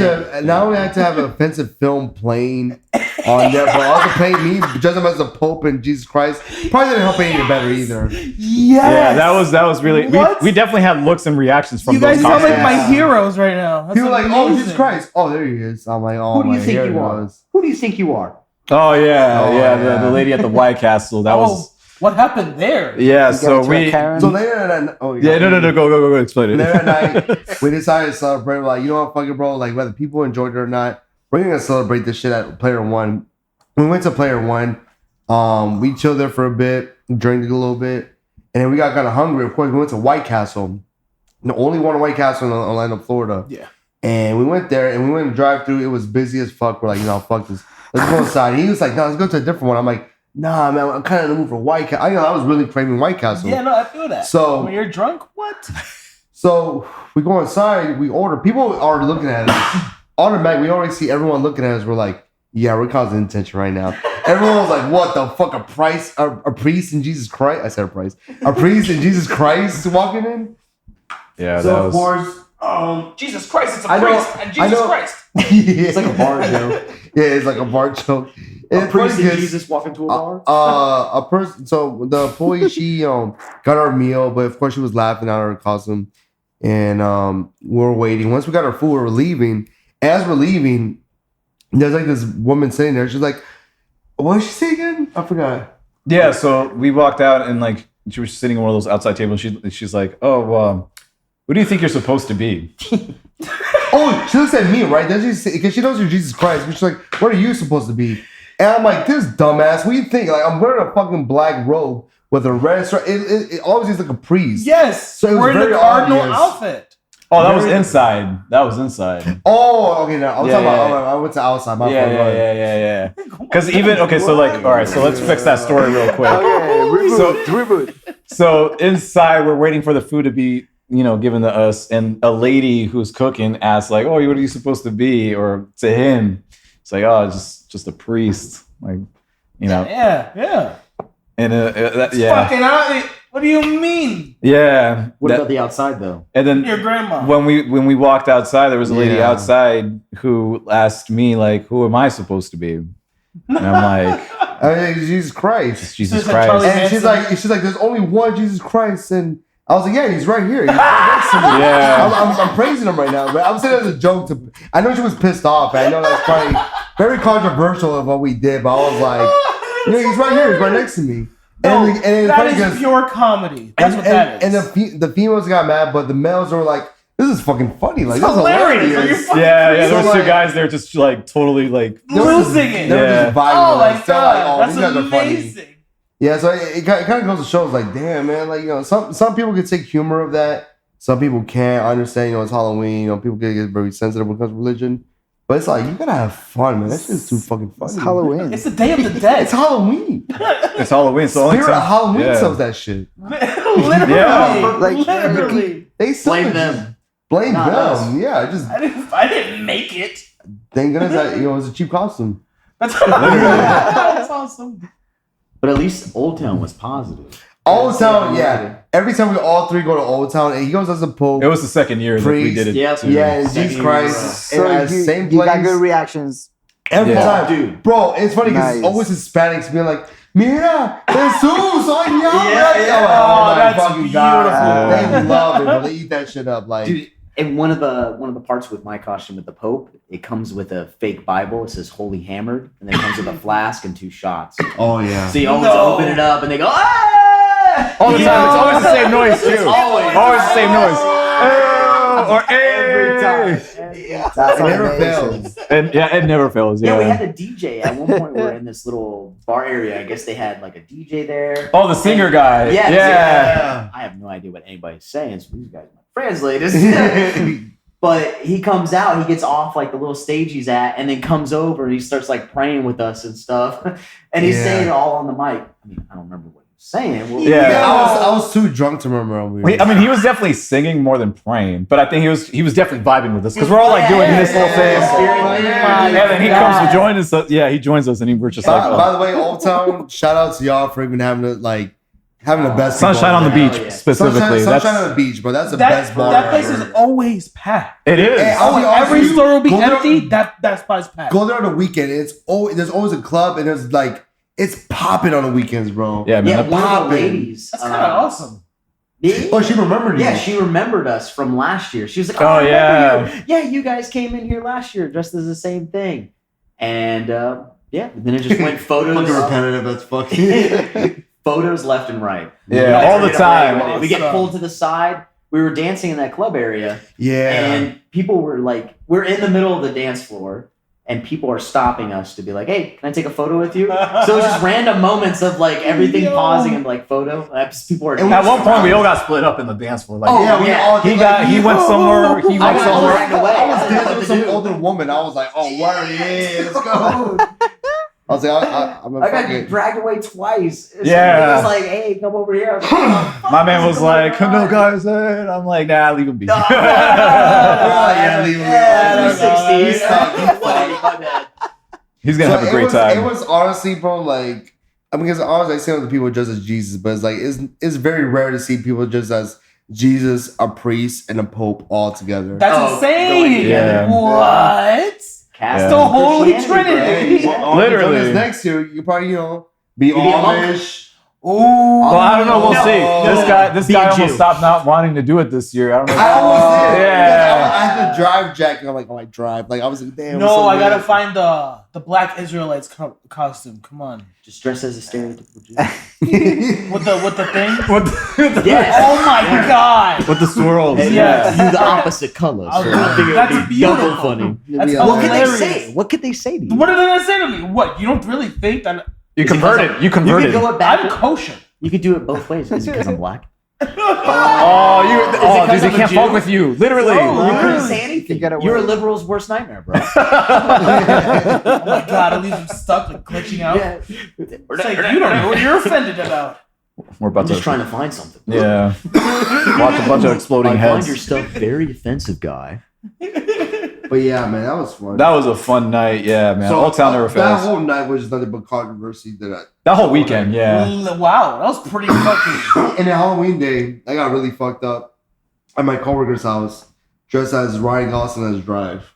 to have an offensive film playing on there, but also playing me dressed up as the Pope and Jesus Christ probably didn't help it any better either. Yes. Yeah, that was really. What? We definitely had looks and reactions from You those guys sound like costumes. my heroes right now. That's He was like, "Oh, Jesus amazing. Christ! Oh, there he is." I'm like, "Oh, Who do you my think here you it are? was. Who do you think you are? Oh yeah, Oh, yeah. yeah. The lady at the White Castle. That was What happened there? yeah. You So got to a we. Karen? So later that night, oh Yeah, no. Go. Explain it. Later that night, we decided to celebrate. We're like, you know what, fuck it, bro. Like, whether people enjoyed it or not, we're gonna celebrate this shit at Player One. We went to Player One. We chilled there for a bit, drank a little bit, and then we got kind of hungry. Of course, we went to White Castle, the only one White Castle in Orlando, Florida. Yeah. And we went there, and we went to drive through. It was busy as fuck. We're like, fuck this. Let's go inside. And he was like, no, let's go to a different one. I'm like, nah, man, I'm kind of in the mood for White Castle. I was really craving White Castle. Yeah, no, I feel that. So- when you're drunk, what? So we go inside, we order. People are looking at us. Automatically, we already see everyone looking at us. We're like, yeah, we're causing attention right now. Everyone was like, what the fuck? A priest in Jesus Christ? I said a priest. A priest in Jesus Christ walking in? Yeah, So that of was. course, Jesus Christ, it's a I know- priest and I Jesus know- Christ. It's like a bar joke. Yeah, it's like a bar joke. A It's priest funny and 'cause, Jesus walk into a bar. a person. So the employee, she got our meal, but of course she was laughing at our costume, and we were waiting. Once we got our food, we were leaving. As we're leaving, there's like this woman sitting there. She's like, "What did she say again? I forgot." Yeah, so we walked out and like she was sitting on one of those outside tables. She's like, "Oh, who do you think you're supposed to be?" Oh, she looks at me, right? Because she knows you're Jesus Christ. But she's like, "What are you supposed to be?" And I'm like, "This dumbass. What do you think? Like, I'm wearing a fucking black robe with a red stripe. It always is like a priest." Yes, So it was we're in very the cardinal obvious. outfit. Oh, that was inside. That was inside. Oh, okay. Now I was Yeah, talking about. yeah. I went to outside. My Yeah, fault, yeah, right. yeah. Because even so like, all right. So let's fix that story real quick. Reboot. So inside, we're waiting for the food to be, given to us, and a lady who's cooking asks, like, "Oh, what are you supposed to be?" Or to him, it's like, "Oh, just a priest." Like, Yeah. and It's yeah, fucking out. What do you mean? yeah. What That- about the outside though? and then Your grandma. when we walked outside, there was a lady Yeah. outside who asked me, like, "Who am I supposed to be?" And I'm like, Jesus Christ. "Jesus She's like Charlie Christ." And Manson. she's like, "There's only one Jesus Christ," and I was like, "Yeah, he's right here. He's right next to me." Yeah. I'm praising him right now, but I'm saying it as a joke. I know she was pissed off. And I know that's probably very controversial of what we did, but I was like, he's right here. He's right next to me. No, and it's that funny is 'cause- pure comedy. That's what that is. And the females got mad, but the males were like, "This is fucking funny. Like, this is hilarious. Are you hilarious." fucking Yeah, crazy? there was So, two like- guys there just like totally like. They were just- Losing it. They were just vibing. Oh with my us. They're like, god, these that's guys are funny. amazing. Yeah, so it kind of goes to show, like, damn, man, like, some people can take humor of that. Some people can't. I understand, it's Halloween. People get very sensitive when it comes to religion. But it's like, you gotta have fun, man. That shit's too fucking funny. It's Halloween. It's the Day of the Dead. It's Halloween. It's Halloween, so only Spirit of Halloween yeah. sells that shit. Literally. Yeah. Like, literally. They sell Blame it. them. Blame Not them. us. Yeah, I didn't make it. thank goodness that, it was a cheap costume. That's that's awesome. But at least Old Town was positive. Old Town, yeah. Every time we all three go to Old Town, and he goes as a Pope. It was the second year that we Priest, did it. yeah, too. Yeah, and Jesus Second Christ. So And at you, same you got place. good reactions. Every Yeah. time, Dude. Bro, it's funny because Nice. it's always Hispanics being like, "Mira, Jesus, oh yeah, Yeah. Oh Oh, my that's fucking god, beautiful. they love it, bro. They eat that shit up, like. Dude, in one of the parts with my costume with the Pope, it comes with a fake Bible. It says "Holy Hammered," and then it comes with a flask and 2 shots. Oh yeah. So you always open it up, and they go, "Ah!" All the time. It's always the same noise too. Always the same noise. Or Every time. That's It never amazing. fails. And yeah, it never fails. Yeah, we Yeah. had a DJ at one point. We were in this little bar area. I guess they had like a DJ there. Oh, the singer guy. Yeah, Yeah. I have no idea what anybody's saying, so these guys are my translators. But he comes out, he gets off like the little stage he's at, and then comes over and he starts like praying with us and stuff. And he's saying it all on the mic. I mean, I don't remember what he was saying. Well, Yeah. I was too drunk to remember. I mean, he was definitely singing more than praying, but I think he was definitely vibing with us because we're all like doing this little thing. And then he comes to join us. Yeah, he joins us, and we're just like, By the way, Old Town, shout out to y'all for even having the best Sunshine on the people. beach yeah. specifically. Sunshine on the beach, bro. That's the best bar. That place ever. is always packed. It is. Hey, Every store will be Go there- empty. That spot's packed. Go there on the weekend. There's always a club, and there's like it's popping on the weekends, bro. Yeah, man. Yeah, that- one of the popping. ladies. That's kind of awesome. Oh, she remembered you. Yeah, she remembered us from last year. She was like, Oh, I remember yeah. you. Yeah, you guys came in here last year dressed as the same thing. And then it just went photos. Fucking repetitive. That's fucking. Photos left and right. Yeah, You guys all are the getting time. away with it. We get pulled to the side. We were dancing in that club area, Yeah. and people were like, we're in the middle of the dance floor, and people are stopping us to be like, hey, can I take a photo with you? So it's just random moments of like everything pausing and like photo. People are. At one point, we all got split up in the dance floor. Like, yeah, we all he went somewhere. He I went got somewhere. dragged away. I was I didn't know dancing what with to some do. older woman. I was like, oh, word, yeah, let's go. I was like, I'm a I got fucking. dragged away twice. Yeah. He was like, hey, come over here. I was like, oh, fuck, My man was come like, on. no, guys. And I'm like, nah, leave him be. Yeah, leave me Yeah, alone. 60s. My bad. He's going to have a great time. It was honestly, bro, like, I mean, because honestly, I see other people just as Jesus, but it's like, it's very rare to see people just as Jesus, a priest, and a pope all together. That's Oh, insane. going together. What? Cast Yeah. The Holy Christianity, bro. Trinity. Literally. Next year, you probably, be be a monk. Amish. Ooh. Well, I don't know. We'll No. see. This Be guy a almost Jew. stopped not wanting to do it this year. I don't know. I almost did. Yeah. I had to drive Jack, and I'm like, oh, I drive. Like, I was like, damn. it was No, so I gotta weird. find the Black Israelites costume. Come on. Just dressed as a stereotypical Jew. With the thing. What the, Yes. Oh my god. with the swirls. Yes. You the opposite color. I So love I figured That's it'd be double beautiful. funny. That's Yeah. What could they hilarious. say? What could they say to you? What are they gonna say to me? What? You don't really think that You Is it converted. 'cause You You converted. could go it back. I'm kosher? You could do it both ways. Is it because I'm black? Oh, it dude, they 'cause I'm a can't Jew? fuck with you. Literally. Oh, You really? couldn't say anything. You gotta You're a wait. liberal's worst nightmare, bro. Oh my god, it leaves them stuck, like glitching out. Yeah. It's like you don't know what you're offended about. We're I'm about just to. trying to find something. Yeah. Watch a bunch of exploding I find heads. your stuff very offensive, guy. But yeah, man, that was fun. That was a fun night. Yeah, man. Old Town never that fails. whole night was nothing but controversy. That whole weekend, yeah. Wow, that was pretty fucking. And then Halloween day, I got really fucked up at my coworker's house, dressed as Ryan Gosling as Drive.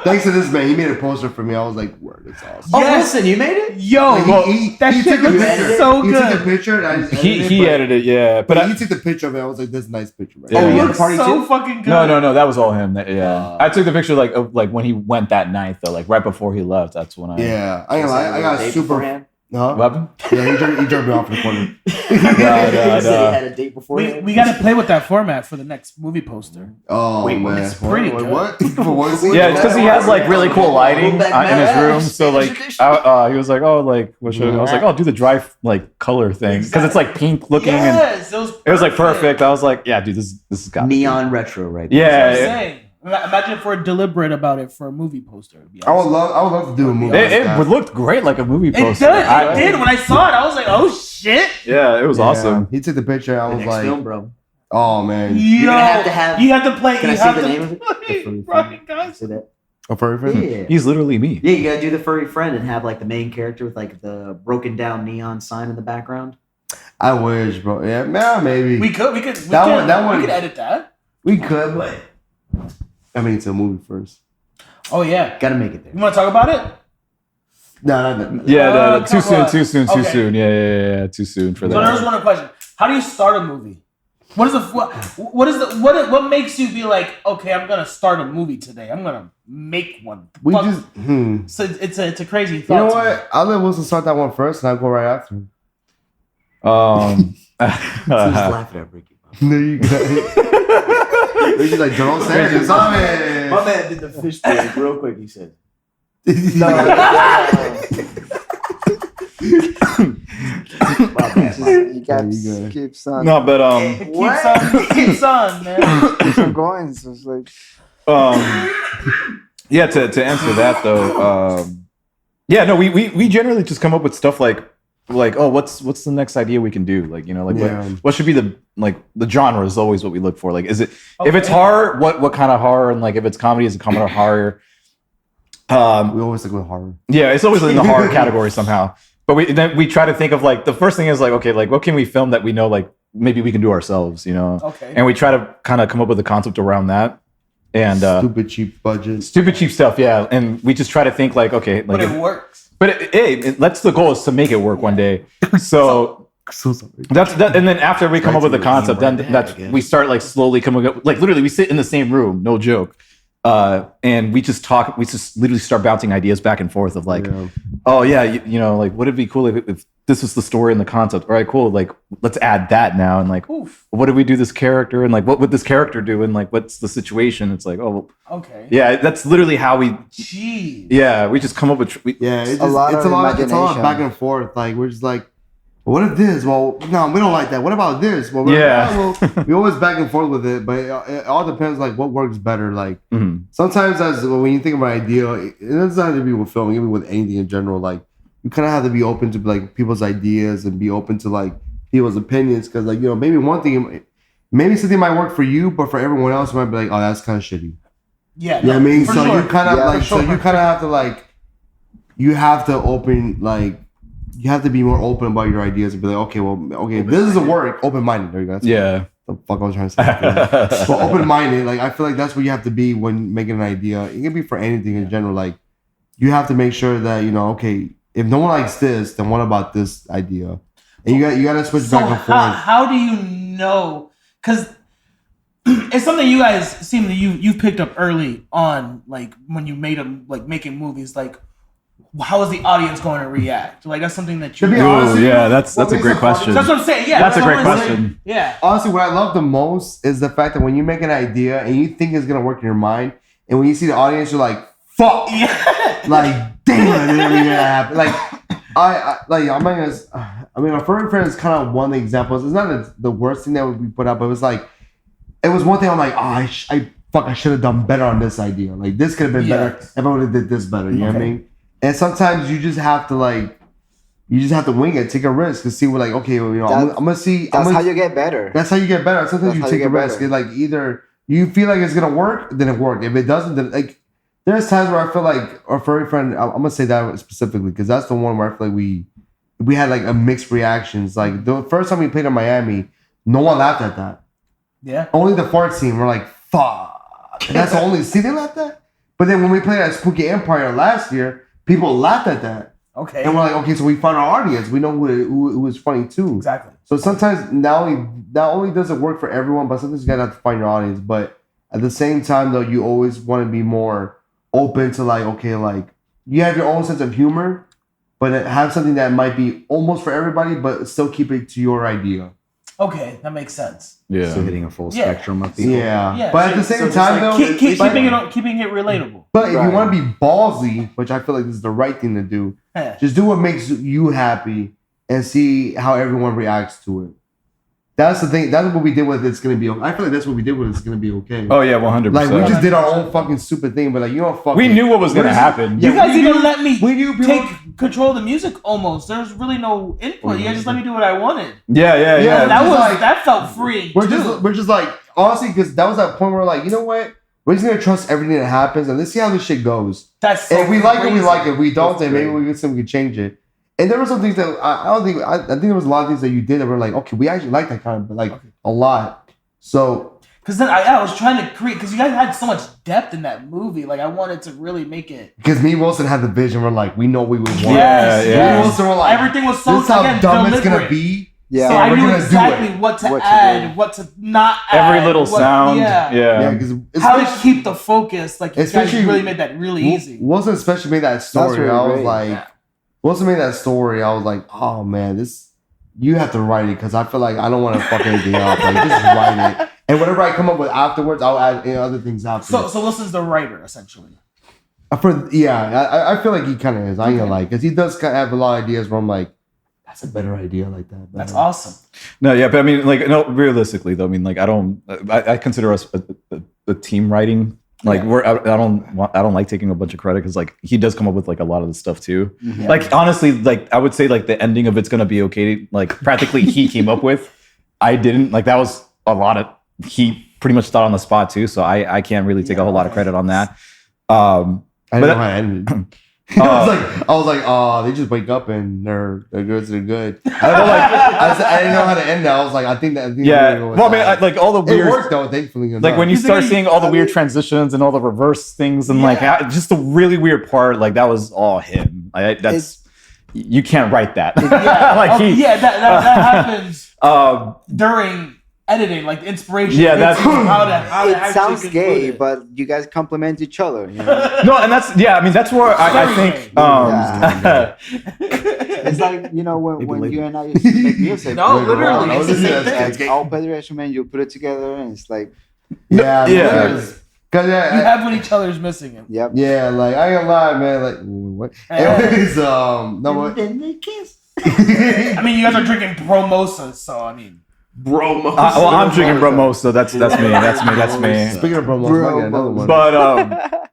Thanks to this man, he made a poster for me. I was like, "Word, it's awesome." Oh, Yes. listen, you made it? Yo, Like, that shit took the looks picture. so He took the good. picture, and I just He but- edited, yeah. But But he took the picture of it. I was like, "This is a nice picture." Right? Yeah. Oh, you it had looks a party so too? fucking good. no, that was all him. Yeah, Uh, I took the picture like when he went that night though, like right before he left. That's when I. Yeah, I ain't lie. I got Date super. beforehand? Huh? What happened? Yeah, he jerked me off in the corner. He said he had a date before. We got to play with that format for the next movie poster. Oh Wait, man, it's pretty Wait, good. what? What is it? Yeah, it's because he has like really cool lighting in his room. So like, he was like, "Oh, like what should I was like, "Oh, do the dry like color thing because it's like pink looking and Yes, it was like perfect." I was like, "Yeah, dude, this is got Neon retro, right? That's what I'm Yeah, saying. Imagine if we're deliberate about it for a movie poster. It'd be I would awesome. love to do a movie. it, like that. it looked great like a movie It poster. did. It did. When I saw it, I was like, "Oh shit!" Yeah, it was Yeah. awesome. He took the picture. I The was next like, film, bro. "Oh man, Yo, gonna have to have- You have to play. Can I you say have the to name of it? play The furry Rocket friend. Guys. Say that. a furry friend." Yeah. He's literally me. Yeah, you gotta do the furry friend and have like the main character with like the broken down neon sign in the background. I wish, bro. Yeah, man, maybe We could. That one- We could edit that. we could, but I mean, it's a movie first. Oh yeah. Gotta make it You there. want to talk about it? No. Yeah, come on. too soon, Okay. Yeah, too soon for So there's that. one question: how do you start a movie? What makes you be like, okay, I'm gonna start a movie today. I'm gonna make one. So it's a crazy thought. You know what? I'll let Wilson start that one first, and I'll go right after him. He's laughing at Ricky. There you go. Ricky's like, don't say it. My man did the fish thing real quick. He said, You got to keep son. No, but keeps on, man. Keep on going. So it's like, yeah. To answer that though, yeah. No, we generally just come up with stuff like oh, what's the next idea we can do? Like, you know, like what should be the genre is always what we look for. Like, is it if it's horror, what kind of horror, and like if it's comedy, is it comedy or horror? We always look with horror. Yeah, it's always in the horror category somehow. But then we try to think of like the first thing is like, okay, like what can we film that we know like maybe we can do ourselves, you know? Okay. And we try to kind of come up with a concept around that. And stupid cheap budget. Stupid cheap stuff, yeah. And we just try to think like, okay, like but it works. But that's the goal, is to make it work one day. So sorry. that's that. And then after we come up with the concept, then we start like slowly coming up. Like literally, we sit in the same room, no joke, and we just talk. We just literally start bouncing ideas back and forth of like, oh yeah, you know, like would it be cool if this was the story and the concept? All right, cool. Like let's add that now. And like, what do we do this character? And like, what would this character do? And like, what's the situation? It's like, oh, okay, yeah, that's literally how we. Jeez. Yeah, we just come up with. It's a lot back and forth. Like we're just like, what if this? Well, no, we don't like that. What about this? Well, we always back and forth with it, but it all depends like what works better. Like sometimes when you think of an idea, it doesn't have to be with film, even with anything in general. Like you kind of have to be open to like people's ideas and be open to like people's opinions, because like, you know, maybe something might work for you, but for everyone else, it might be like, oh, that's kind of shitty. Yeah, you know what I mean. So sure. you kind of have to like, you have to open like. You have to be more open about your ideas and be like, okay, this doesn't work. Open-minded. There you go. That's the fuck I was trying to say. But open-minded, like I feel like that's what you have to be when making an idea. It can be for anything in general. Like you have to make sure that, you know, okay, if no one likes this, then what about this idea? And you got to switch back and forth. How do you know? Because it's something you guys seem that you've picked up early on, like when you made them like making movies, like. How is the audience going to react? Like that's something that you. That's a great question. That's what I'm saying. Yeah, that's a great question. Yeah. Honestly, what I love the most is the fact that when you make an idea and you think it's gonna work in your mind, and when you see the audience, you're like, "Fuck!" Yeah. Like, damn, it never gonna happen. Like, I mean, a furry friend is kind of one of the examples. It's not the worst thing that we put up, but it was like, it was one thing. I'm like, oh, I should have done better on this idea. Like, this could have been better if I would have did this better. You know what I mean? And sometimes you just have to wing it, take a risk, and see what like, okay, well, you know, I'm gonna see. That's how you get better. That's how you get better. Sometimes you take a risk. It's like either you feel like it's gonna work, then it worked. If it doesn't, then like there's times where I feel like our furry friend. I'm gonna say that specifically because that's the one where I feel like we had like a mixed reactions. Like the first time we played in Miami, no one laughed at that. Yeah. Only the fart scene. We're like, fuck. And that's the only scene they laughed at. But then when we played at Spooky Empire last year. People laughed at that. Okay. And we're like, okay, so we found our audience. We know who was funny too. Exactly. So sometimes not only does it work for everyone, but sometimes you gotta have to find your audience. But at the same time though, you always want to be more open to like, okay, like you have your own sense of humor, but have something that might be almost for everybody, but still keep it to your idea. Okay, that makes sense. Yeah. So hitting a full spectrum of people. Yeah. But at the same time, though, keeping it relatable. But if you want to be ballsy, which I feel like this is the right thing to do, just do what makes you happy and see how everyone reacts to it. That's the thing. That's what we did with It's Gonna Be Okay. I feel like that's what we did with It's Gonna Be Okay. Oh yeah, 100%. Like we just did our own fucking stupid thing, but like you know, fuck. We knew what was gonna happen. You guys even let me take control of the music almost. There was really no input. You guys just let me do what I wanted. Yeah. That felt free. We're just like honestly, because that was that point where we're like, you know what? We're just gonna trust everything that happens and let's see how this shit goes. That's so if we like crazy. it, we like it. If we don't, then maybe we can change it. And there were some things that I think there was a lot of things that you did that were like, okay, we actually like that kind of, but like a lot. So, because then I was trying to create, because you guys had so much depth in that movie. Like I wanted to really make it. Because me and Wilson had the vision. We're like, we know we would want. Yes. Me and Wilson were like, everything was so this is how dumb it's gonna be. Yeah. So I we're knew gonna do exactly it. what to What to add, do. what to not add. Every little what- sound. Yeah. Yeah, because How to keep the focus. Like, you guys Especially- really made that really easy. Wilson especially made that story. really I was great. like, Yeah. Wilson made that story. I was like, oh man, this you have to write it because I feel like I don't want to fuck anything up. Like, just write it, and whatever I come up with afterwards, I'll add other things after. So Wilson's the writer, essentially. I feel like he kind of is. I ain't gonna lie, because he does kind of have a lot of ideas where I'm like, that's a better idea like that. That's awesome. No, yeah, but I mean, like, no, realistically though, I mean, like, I consider us a team writing. Like, I don't like taking a bunch of credit because like he does come up with like a lot of the stuff too. Mhm. Like, honestly, like I would say like the ending of It's Gonna Be Okay, like practically he came up with. I didn't. Like, that was a lot of he pretty much thought on the spot too. So I can't really take a whole lot of credit on that. I But didn't know how it ended. I was like, oh, they just wake up and they're good, so they're good. I don't know, like, I didn't know how to end that. I was like, I think yeah. they're gonna go with Well, I mean, that. like all the It weird. worked though, thankfully. Like when you He's start like, seeing all the I weird mean- transitions and all the reverse things and like just the really weird part, like that was all him. That's you can't write that. Like that happens during editing, like the inspiration. Yeah, hits that's- you, how to It actually sounds conclude gay, it. but you guys complement each other. You know? No, and that's I mean that's where I think. It's like, you know, when believe you and I used to make music. No, later literally, on, it's the same like, thing. all Federation, man, you put it together and it's like, yeah, Yeah. Because You have when each other's missing it. yep. yeah, like I ain't gonna lie, man. Like what? Anyways, no what? I mean, you guys are drinking Bromosa, so I mean, Well, I'm drinking Bromo, so that's me. That's me. Speaking of promos, I got another one.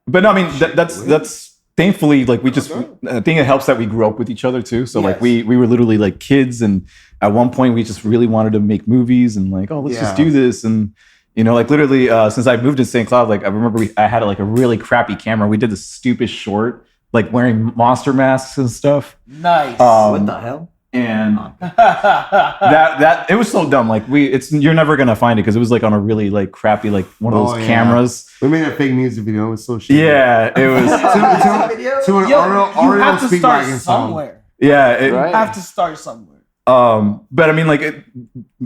But no, I mean that's thankfully like we just I think it helps that we grew up with each other too. So like Yes. we were literally like kids, and at one point we just really wanted to make movies and like, oh, let's just do this. And you know, like literally since I moved to St. Cloud, like I remember I had like a really crappy camera. We did the stupid short, like wearing monster masks and stuff. nice. What the hell? And that it was so dumb. Like you're never gonna find it because it was like on a really like crappy like one of those cameras. We made a fake music video. It was so shit. Yeah, it was. To an Yo, Ariel you have to Speed start Wagon song. somewhere. Yeah, it, Right. You have to start somewhere. but I mean, like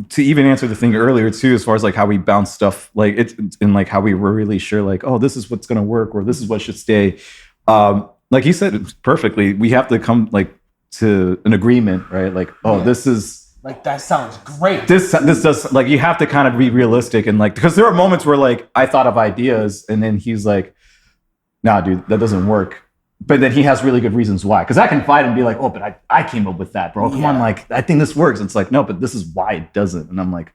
to even answer the thing earlier too, as far as like how we bounce stuff, like it's and like how we were really sure, like, oh, this is what's gonna work or this is what should stay. Like you said it perfectly, we have to come like to an agreement, right? Like, oh, this is Like, that sounds great. this does like you have to kind of be realistic and like because there are moments where like I thought of ideas and then he's like, nah, dude, that doesn't work. But then he has really good reasons why. Because I can fight and be like, oh, but I came up with that, bro. Come on, Yeah. like I think this works. It's like, no, but this is why it doesn't. And I'm like,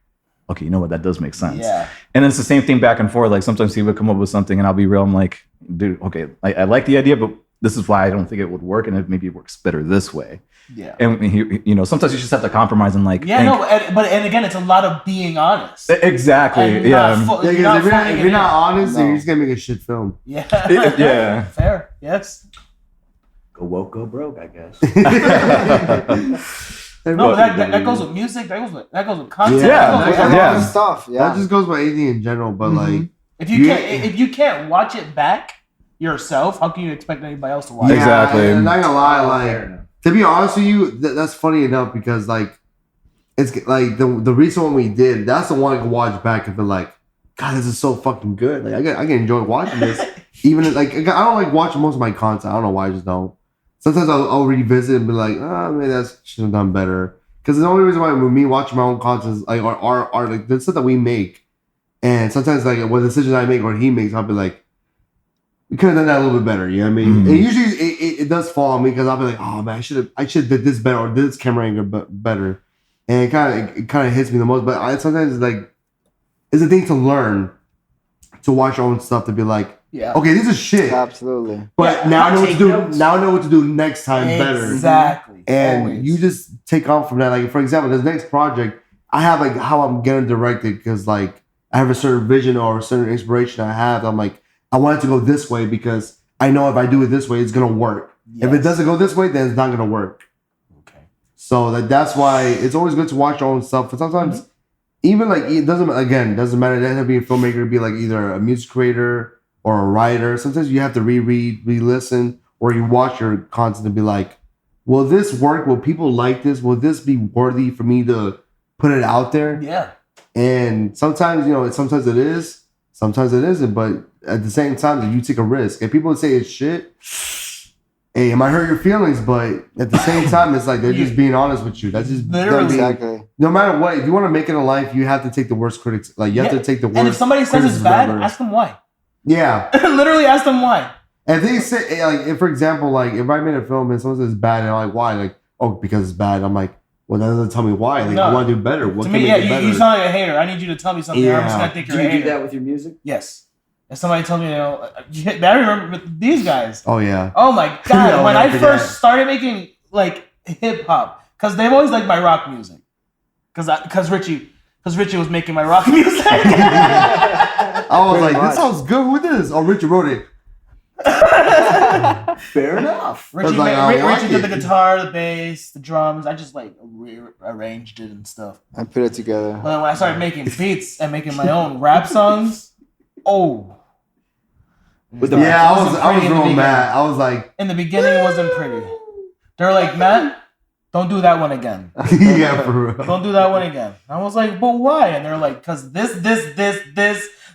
okay, you know what? That does make sense. Yeah. And then it's the same thing back and forth. Like sometimes he would come up with something and I'll be real. I'm like, dude, okay, I like the idea, but this is why I don't think it would work. And it maybe works better this way. Yeah. And he, you know, sometimes you just have to compromise and like, Yeah, think- no, and again, it's a lot of being honest. exactly. And Yeah. not Yeah, you're because not if phoning you're it not in. honest, then you're just gonna make a shit film. Yeah. Yeah. Fair. Yes. Go woke, go broke, I guess. No, that goes with music. That goes with content. Yeah, that goes with Yeah, everything. yeah. stuff. Yeah. That just goes by anything in general, but like, If you can't watch it back yourself, how can you expect anybody else to watch yeah, it? Exactly. And I'm not gonna lie, Fair like enough. to be honest with you, that's funny enough because like it's like the recent one we did. That's the one I can watch back and be like, God, this is so fucking good. Like I can enjoy watching this. Even like I don't like watching most of my content. I don't know why, I just don't. Sometimes I'll revisit and be like, oh, maybe that should have done better. Because the only reason why with me watching my own content is like our like the stuff that we make, and sometimes like what decisions I make or he makes, I'll be like, we could have done that a little bit better. You know what I mean? Mhm. And usually it does fall on me because I'll be like, oh man, I should have did this better or did this camera angle better, and it kind of hits me the most. But sometimes it's a thing to learn to watch your own stuff to be like, Yeah. okay, this is shit. Absolutely. But Yeah, now I know what to take do. notes. Now I know what to do next time better. Exactly. And Always. you just take off from that. Like for example, this next project, I have like how I'm gonna direct it because like I have a certain vision or a certain inspiration I have. I'm like, I want it to go this way because I know if I do it this way, it's gonna work. If it Yes. doesn't go this way, then it's not gonna work. Okay. So that's why it's always good to watch your own stuff. But sometimes even like it doesn't matter. It doesn't have to be a filmmaker, be like either a music creator or a writer. Sometimes you have to reread, re-listen, or you watch your content and be like, will this work? Will people like this? Will this be worthy for me to put it out there. Yeah. And sometimes, sometimes it is, sometimes it isn't. But at the same time, you take a risk. And people say it's shit. Hey, it might hurt your feelings, but at the same time, it's like they're just being honest with you. That's just Literally. Exactly. no matter what. If you want to make it in life, you have to take the worst critics. Like you have to take the worst. And if somebody says it's criticism bad, ever. ask them why. Yeah. Literally ask them why. And they say, like, if, for example, like, if I made a film and someone says it's bad, and I'm like, why? Like, oh, because it's bad. I'm like, well, that doesn't tell me why. Like, No. I want to do better. What To can me, make it better? you sound like a hater. I need you to tell me something. Or I'm just Yeah. gonna think Do you're you a do hater. that with your music? Yes. If somebody told me, I remember with these guys. Oh, yeah. Oh my god! No, when I I forget. first started making like hip hop, because they've always liked my rock music, because Richie was making my rock music. I was Pretty like, much. this sounds good. Who did this? Oh, Richard wrote it. Fair enough. Richie, like, I like Richie did the it. guitar, the bass, the drums. I just like rearranged it and stuff. I put it together. But then when I started making beats and making my own rap songs, oh, With the Yeah, I wasn't was pretty in the real beginning. mad. I was like, in the beginning it wasn't pretty. They're like, Matt, don't do that one again. yeah, for real. Don't do that one again. I was like, but why? And they're like, because this,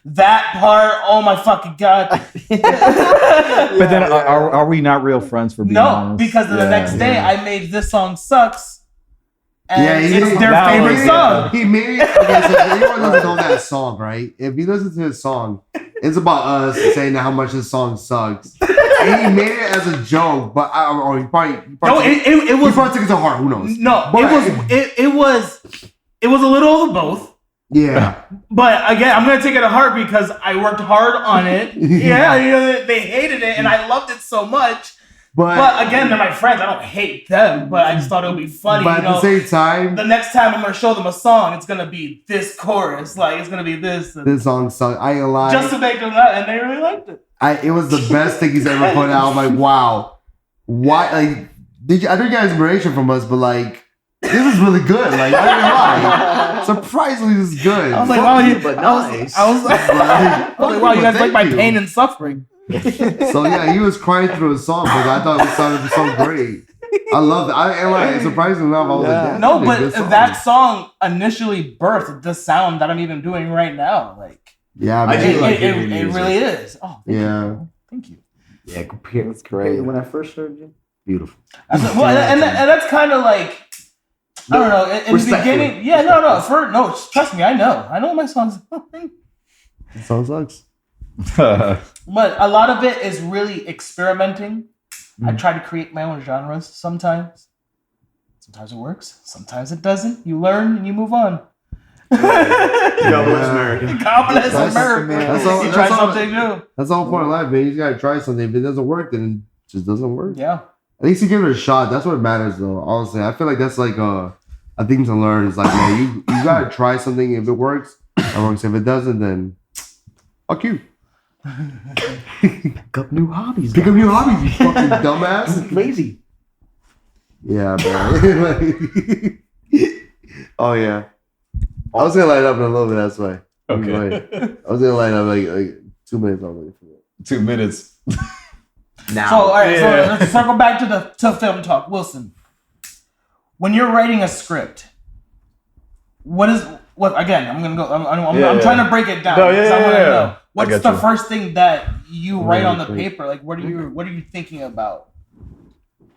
that part, oh my fucking God. But then are we not real friends for being No, honest? because the next day yeah. I made This Song Sucks. And Yeah, he it's did. their That favorite was- song. He made it. Okay, so if anyone doesn't know that song, right? If you listen to his song, it's about us saying how much this song sucks. And he made it as a joke, but or he probably No, it he was probably took it to heart. Who knows? no, But- it was a little of both. Yeah, But again, I'm gonna take it to heart because I worked hard on it. Yeah, they hated it, and I loved it so much. But again, they're my friends. I don't hate them, but I just thought it would be funny. but at the same time, the next time I'm gonna show them a song, it's gonna be this chorus, like it's gonna be this, and this song sucks. I ain't gonna lie. just to make them laugh, and they really liked it. It was the best thing he's ever put out. I'm like, wow, why? Like, I know you got inspiration from us, but like, this is really good. Like, I don't know why. Surprisingly, this is good. I was like, Fuck wow, you, but nice. I was like, wow, you guys like my Thank you. pain and suffering. So yeah, he was crying through his song, but I thought it sounded so great. I love it. And like, surprisingly enough, I was like, yeah, No, that's a but good song. that song initially birthed the sound that I'm even doing right now. Like, Yeah, I man. do like your it music. really is. Oh, thank Yeah. you. Thank you. Yeah, compared That's great. to when I first heard you. Beautiful. Well, and that's kind of like, I don't know. In the respectfully. beginning, yeah, no, trust me, I know my songs. The song sucks. But a lot of it is really experimenting. I try to create my own genres sometimes. Sometimes it works, sometimes it doesn't. You learn and you move on. God bless America. God bless That's- America. that's all- You try that's all- something new. That's the whole point of life, man. You just gotta try something. If it doesn't work, then it just doesn't work. Yeah. At least you give it a shot. That's what matters, though. Honestly, I feel like that's like a thing to learn. It's like, man, you gotta try something. If it works, it works. If it doesn't, then fuck you. Pick up new hobbies. Pick up new hobbies, you fucking dumbass. Lazy. Yeah, man. Oh yeah. I was gonna light up in a little bit. That's why. Okay. I was gonna light up like 2 minutes. I was waiting for it. 2 minutes. Now. So all right, Yeah. so let's circle back to film talk. Wilson, when you're writing a script, what again? I'm gonna go. I'm trying to break it down. No, because I wanna know. What's get the you. first thing that you write on the Right. paper? Like, what are you thinking about?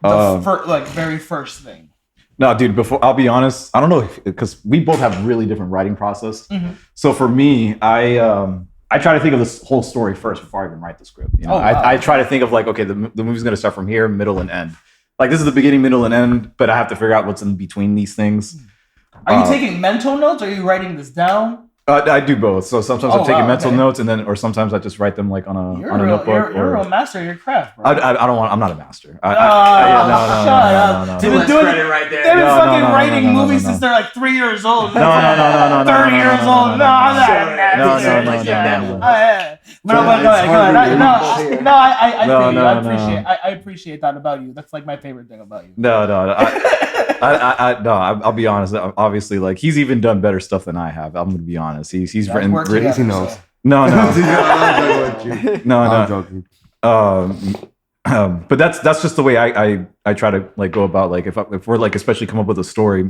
Um, Very first thing. No, dude, I'll be honest, I don't know, because we both have really different writing process. Mhm. So for me, I try to think of this whole story first before I even write the script. You know? Oh, wow. I try to think of like, okay, the movie's going to start from here, middle and end. Like this is the beginning, middle, and end, but I have to figure out what's in between these things. Are you taking mental notes? Or are you writing this down? I do both. So sometimes I'm Oh, taking wow, mental okay. notes, or sometimes I just write them like on a notebook. You're a or, real master of your craft, bro. I don't want. I'm not a master. shut No. up. They've been doing it. right there. They've been No, fucking no, writing no, no, movies no. since they're like 3 years old. No, 30 years old. No, I'm not Shut up. nasty. No. But go ahead. harder No, I No, feel you. no, I no. appreciate. I appreciate that about you. That's like my favorite thing about you. No. I'll be honest. Obviously, like he's even done better stuff than I have. I'm gonna be honest. He's Guys written. work written together, knows. so. No. I'm No. joking. But that's just the way I try to like go about like if we're like especially come up with a story.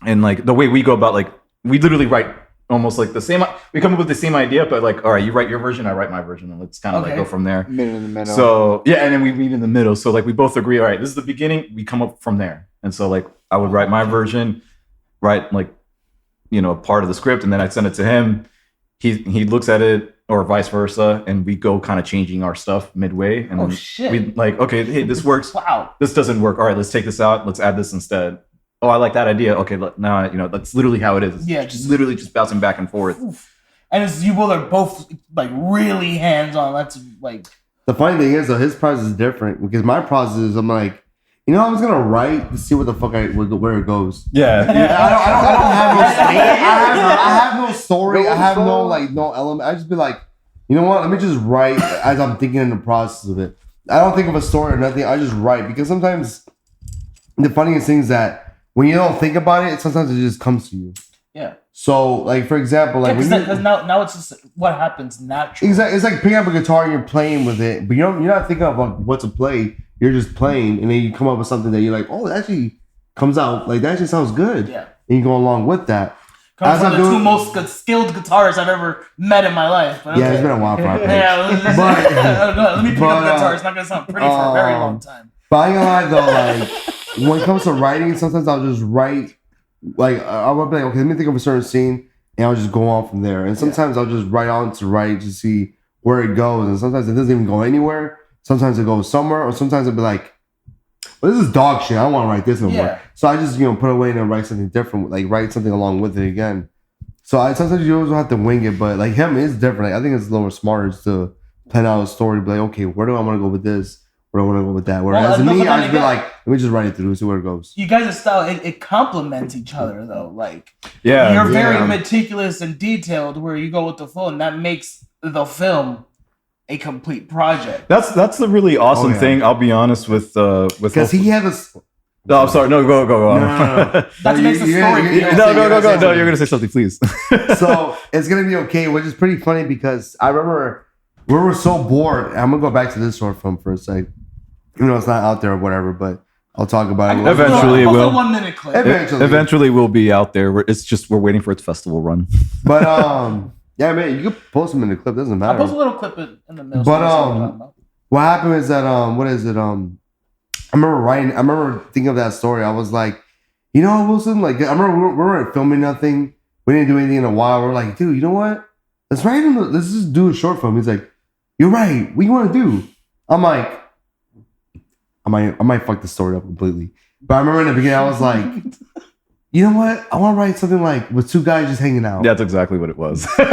and like the way we go about, like we literally write almost like the same. We come up with the same idea, but like, all right, you write your version, I write my version, and let's kind of like go from there. Meet in the middle. So yeah, and then we meet in the middle. So like we both agree, all right, this is the beginning. We come up from there, and so like I would write my version, write like part of the script, and then I'd send it to him. He looks at it, or vice versa, and we go kind of changing our stuff midway. And we like, okay, hey, this works. Wow. This doesn't work. All right, let's take this out. Let's add this instead. Oh, I like that idea. Okay, now that's literally how it is. Yeah, just literally just bouncing back and forth. And it's, you both are both like really hands on. That's like the funny thing is though, his process is different because my process is I'm like, I'm just gonna write to see what the fuck where it goes. Yeah. I have no story. I have no element. I just be like, you know what? Let me just write as I'm thinking in the process of it. I don't think of a story or nothing. I just write because sometimes the funniest thing is that when you don't think about it, sometimes it just comes to you. Yeah. So, like for example, like because now it's just what happens naturally. Exactly. It's like picking up a guitar and you're playing with it, but you're not thinking of like what to play. You're just playing, and then you come up with something that you're like, oh, that actually comes out like that actually sounds good. Yeah. And you go along with that. Comes from the two most skilled guitarists I've ever met in my life. But yeah, it's been a while for our page. Let me pick up the guitar. It's not gonna sound pretty for a very long time. But I ain't gonna lie though, like when it comes to writing, sometimes I'll just write. Like I'll be like, okay, let me think of a certain scene, and I'll just go on from there. And sometimes I'll just write on to write to see where it goes, and sometimes it doesn't even go anywhere. Sometimes it goes somewhere, or sometimes I'll be like, well, this is dog shit. I don't want to write this no more. So I just put it away and then write something different, like write something along with it again. So sometimes you always have to wing it, but like him is different. Like, I think it's a little smarter to plan out a story, be like, okay, where do I want to go with this? Where do I want to go with that? Whereas me, I just be like, let me just write it through, see where it goes. You guys' style, it complements each other though. Like, yeah, you're very meticulous and detailed where you go with the flow, and that makes the film a complete project. That's the really awesome thing. I'll be honest with because he had this. No, I'm sorry. No, go on. No. That makes the story. No. You're gonna say something, please. So it's gonna be okay, which is pretty funny because I remember we were so bored. I'm gonna go back to this short film for a sec. It's not out there or whatever, but I'll talk about it. Eventually, it will. 1 minute clip. Eventually, we'll be out there. We're waiting for its festival run. But yeah, man, you can post them in the clip. Doesn't matter. I'll post a little clip in the middle. But what happened is that what is it? I remember thinking of that story. I was like, Wilson, like I remember we weren't filming nothing. We didn't do anything in a while. We're like, dude, you know what? Let's just do a short film. He's like, you're right. What do you want to do? I'm like, I might fuck the story up completely. But I remember in the beginning, I was like, you know what? I want to write something like with two guys just hanging out. That's exactly what it was. and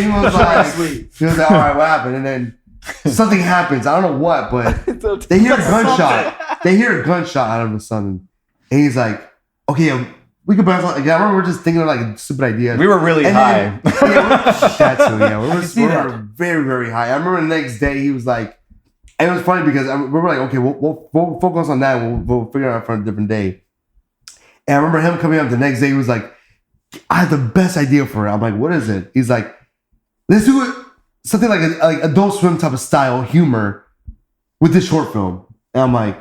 he was like, all right, what happened? And then something happens. I don't know what, but they hear a gunshot. They hear a gunshot out of the sun. And he's like, okay, we could bounce. I remember we were just thinking of like stupid ideas. We were really high. We were very, very high. I remember the next day he was like, and it was funny because we were like, okay, we'll focus on that. We'll figure it out for a different day. And I remember him coming up the next day. He was like, I have the best idea for it. I'm like, what is it? He's like, let's do it something like Adult Swim type of style humor with this short film. And I'm like,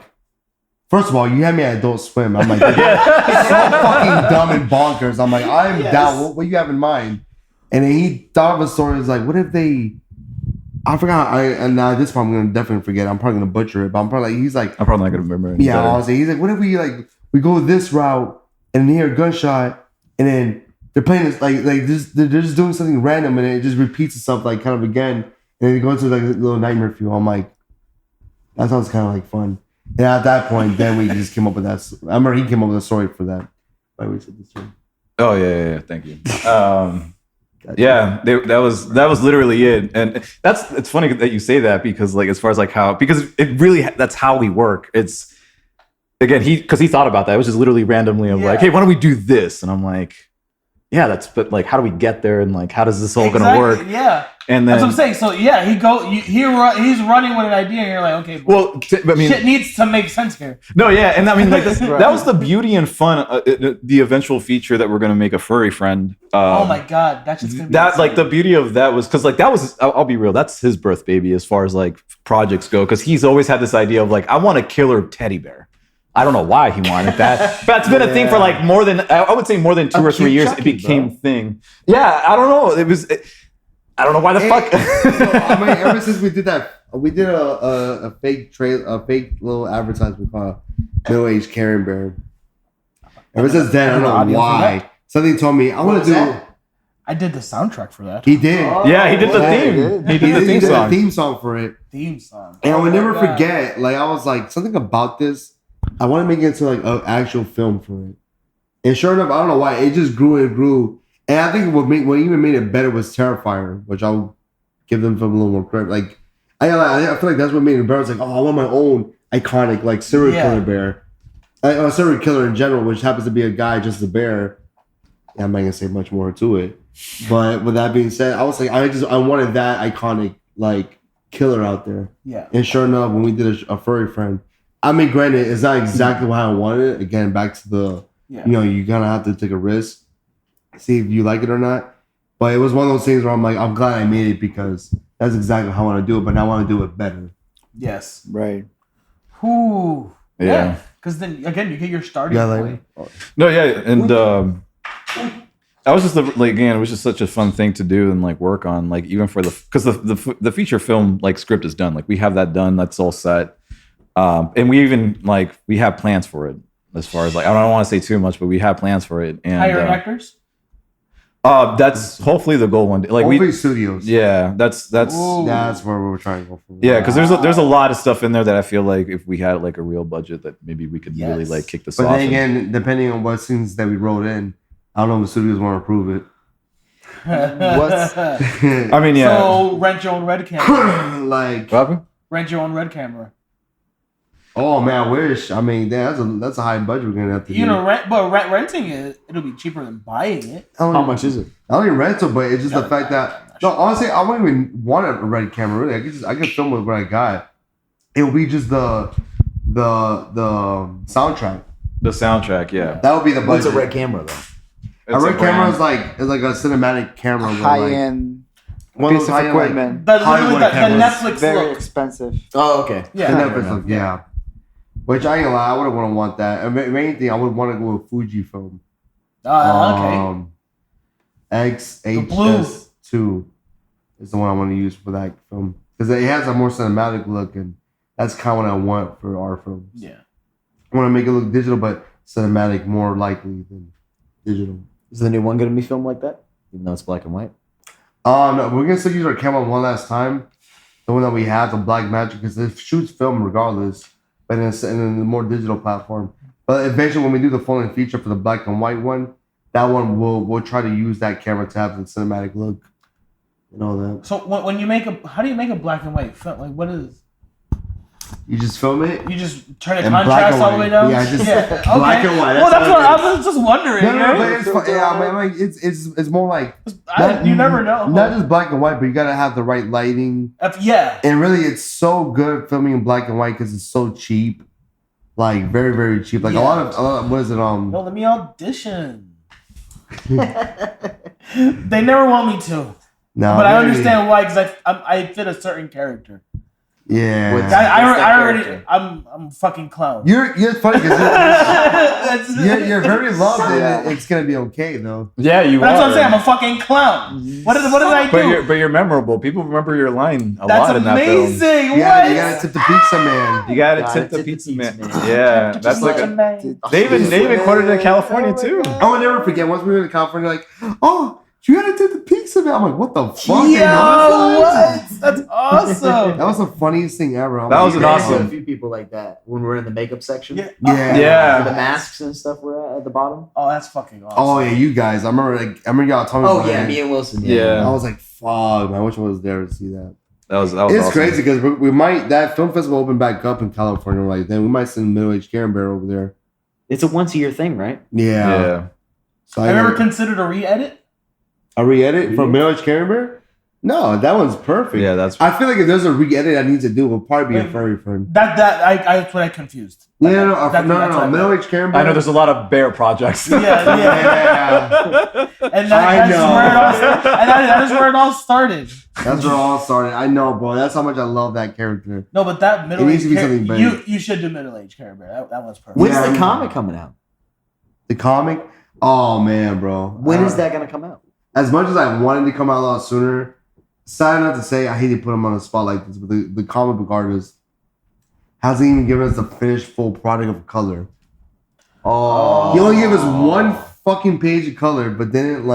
first of all, you had me at Adult Swim. I'm like, so fucking dumb and bonkers. I'm like, I'm down. What do you have in mind? And then he thought of a story. He's like, what if they? I forgot. And now this part I'm gonna definitely forget. I'm probably gonna butcher it, but I'm probably like, he's like, I'm probably not gonna remember. Yeah, honestly, he's like, what if we go this route and then hear a gunshot and then they're playing this they're just doing something random and it just repeats itself like kind of again and then they go into like a little nightmare feel. I'm like, that sounds kind of like fun. And at that point, then we just came up with that. I remember he came up with a story for that. Why we said this story? Oh yeah. Thank you. Yeah, that was literally it, and it's funny that you say that because like as far as like how because it really that's how we work. It's again because he thought about that. It was just literally randomly of like, hey, why don't we do this? And I'm like, yeah, but like how do we get there and like how does this all gonna work? Yeah, and then that's what I'm saying. So yeah, he's running with an idea, and you're like, okay, well, shit needs to make sense here. No, yeah, and I mean like that was the beauty and fun, the eventual feature that we're gonna make a furry friend. Oh my god, that's just gonna be that insane. like the beauty of that was because like that was I'll be real, that's his birth baby as far as like projects go because he's always had this idea of like I want a killer teddy bear. I don't know why he wanted that. But it's been a thing for like more than, I would say more than 2 or 3 years. It became a thing. Yeah, I don't know. I don't know why the fuck. I mean, ever since we did that, we did a fake little advertisement called Middle-Aged Karen Bear. Ever since then, I don't know why. Something told me I want to do. I did the soundtrack for that. He did. Yeah, he did the theme. He did the theme song. Theme song for it. Theme song. And I would never forget. Like I was like something about this. I want to make it into like an actual film for it. And sure enough, I don't know why it just grew and grew. And I think what even made it better was Terrifier, which I'll give them a little more credit. Like I feel like that's what made it better. It's like, oh, I want my own iconic like serial killer bear, a serial killer in general, which happens to be a guy, just a bear. Yeah, I'm not gonna say much more to it. But with that being said, I was like, I wanted that iconic like killer out there. Yeah. And sure enough, when we did a furry friend, I mean, granted, it's not exactly how I wanted it. Again, back to the, you're gonna have to take a risk, see if you like it or not. But it was one of those things where I'm like, I'm glad I made it because that's exactly how I want to do it. But now I want to do it better. Yes. Right. Ooh. Yeah. Because then again, you get your starting point. No, yeah, and I was just like, again, it was just such a fun thing to do and like work on, like even for because the feature film like script is done, like we have that done, that's all set, and we even like we have plans for it as far as like I don't want to say too much, but we have plans for it. And hiring actors. That's hopefully the goal one day. Like Hopefully studios. Yeah, that's where we're trying to go for. Yeah, because there's a lot of stuff in there that I feel like if we had like a real budget, that maybe we could really like kick this off. But then again, depending on what scenes that we wrote in, I don't know if the studios want to approve it. I mean, yeah. So rent your own red camera. Like what happened? Rent your own red camera. Oh man, I wish. I mean, that's a high budget we're gonna have to. Renting it, it'll be cheaper than buying it. How much is it? I don't even rental, but it's just the fact that honestly, I wouldn't even want a red camera. Really, I could film with what I got. It would be just the soundtrack. The soundtrack, yeah. That would be the budget. What's a red camera though? A red camera is like a cinematic camera. High end one piece of equipment. The Netflix very look. expensive. Oh, okay. Yeah, the Netflix look. Yeah. Which I ain't gonna lie, I wouldn't want that. If anything, I would want to go with Fujifilm. Okay. XHS2 is the one I want to use for that film because it has a more cinematic look, and that's kind of what I want for our films. Yeah. I want to make it look digital, but cinematic more likely than digital. Is the new one going to be filmed like that, even though it's black and white? No, we're gonna still use our camera one last time. The one that we have, the Blackmagic, because it shoots film regardless, but in a more digital platform. But eventually, when we do the full length feature for the black and white one, that one we'll try to use that camera to have the cinematic look and all that. So when you how do you make a black and white film? Like what is? You just film it. You just turn the and contrast all the way down. Yeah, just Okay. black and white. Well, that's what I was just wondering. No, but it's fun. Yeah, I mean, it's more like you never know. Not just black and white, but you gotta have the right lighting. Yeah. And really, it's so good filming in black and white because it's so cheap, like very very cheap. Like a lot of what is it? No, let me audition. They never want me to. No, but I understand why because I fit a certain character. Yeah, I already. I'm fucking clown. You're funny because you're very loved and it's gonna be okay though. Yeah, you. That's what I'm saying. I'm a fucking clown. What did I do? But you're memorable. People remember your line a That's lot in that film. That's amazing. Yeah, you gotta tip the pizza man. You gotta tip the pizza man. Yeah, that's like they even quoted it in California too. I will never forget. Once we were in California, like, oh, you gotta tip the pizza man. I'm like, what the fuck? Yo, what? That's awesome. That was the funniest thing ever. That was an awesome. A few people like that when we're in the makeup section. Yeah. The masks and stuff were at the bottom. Oh, that's fucking awesome. Oh yeah, you guys. I remember y'all talking about yeah, me and Wilson. Yeah. I was like, fuck, man. I wish I was there to see that. That was it's awesome. crazy because we might that film festival open back up in California. Like then we might send Middle-Aged Karen Bear over there. It's a once-a-year thing, right? Yeah. So I never considered a re-edit. A re-edit from Middle-Aged Karen Bear? No, that one's perfect. Yeah, that's. I feel like if there's a re-edit I need to do, it will probably be a furry friend. That's what I confused. No, That's what I middle-aged Karen Bear. I know there's a lot of bear projects. Yeah. And that is where it all started. That's where it all started. I know, bro. That's how much I love that character. No, but that It needs to be something middle-aged big. you should do middle-aged Care Bear. That one's perfect. When's Yeah, the comic coming out? The comic? Oh, man, bro. When is that going to come out? As much as I wanted to come out a lot sooner, sad enough to say, I hate to put him on the spot like this, but the comic book artist hasn't even given us the finished full product of color. Oh. He only gave us one fucking page of color, but didn't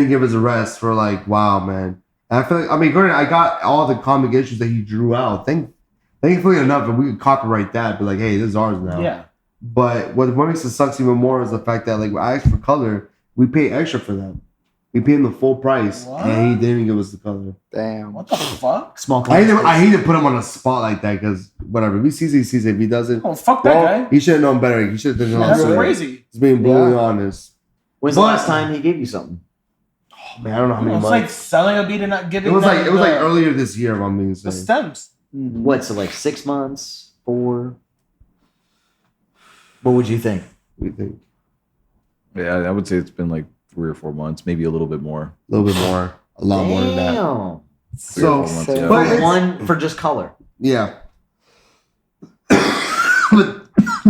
give us the rest for wow, man. And I feel like, granted, I got all the comic issues that he drew out. Thankfully enough, and we could copyright that, but hey, this is ours now. Yeah. But what makes it sucks even more is the fact that when I asked for color, we pay extra for that. We paid him the full price, What? and he didn't even give us the color. Damn. What the fuck? Small I claims. hate to put him on a spot like that because whatever. If he sees it, he sees it. If he doesn't, Oh, fuck that guy. he should have known better. He should have done That's something. crazy. He's being brutally honest. When's the last time he gave you something? Oh, man, I don't know how many It's months. like selling a beat and not giving It was them like the- earlier this year. If I'm being the safe. stems. What, so 6 months? 4? What would you think? What do you think? Yeah, I would say it's been 3 or 4 months, maybe a little bit more. A little bit more, a lot more than that. Damn. So, 3 or 4 months, so- yeah. but it's- One for just color. yeah. But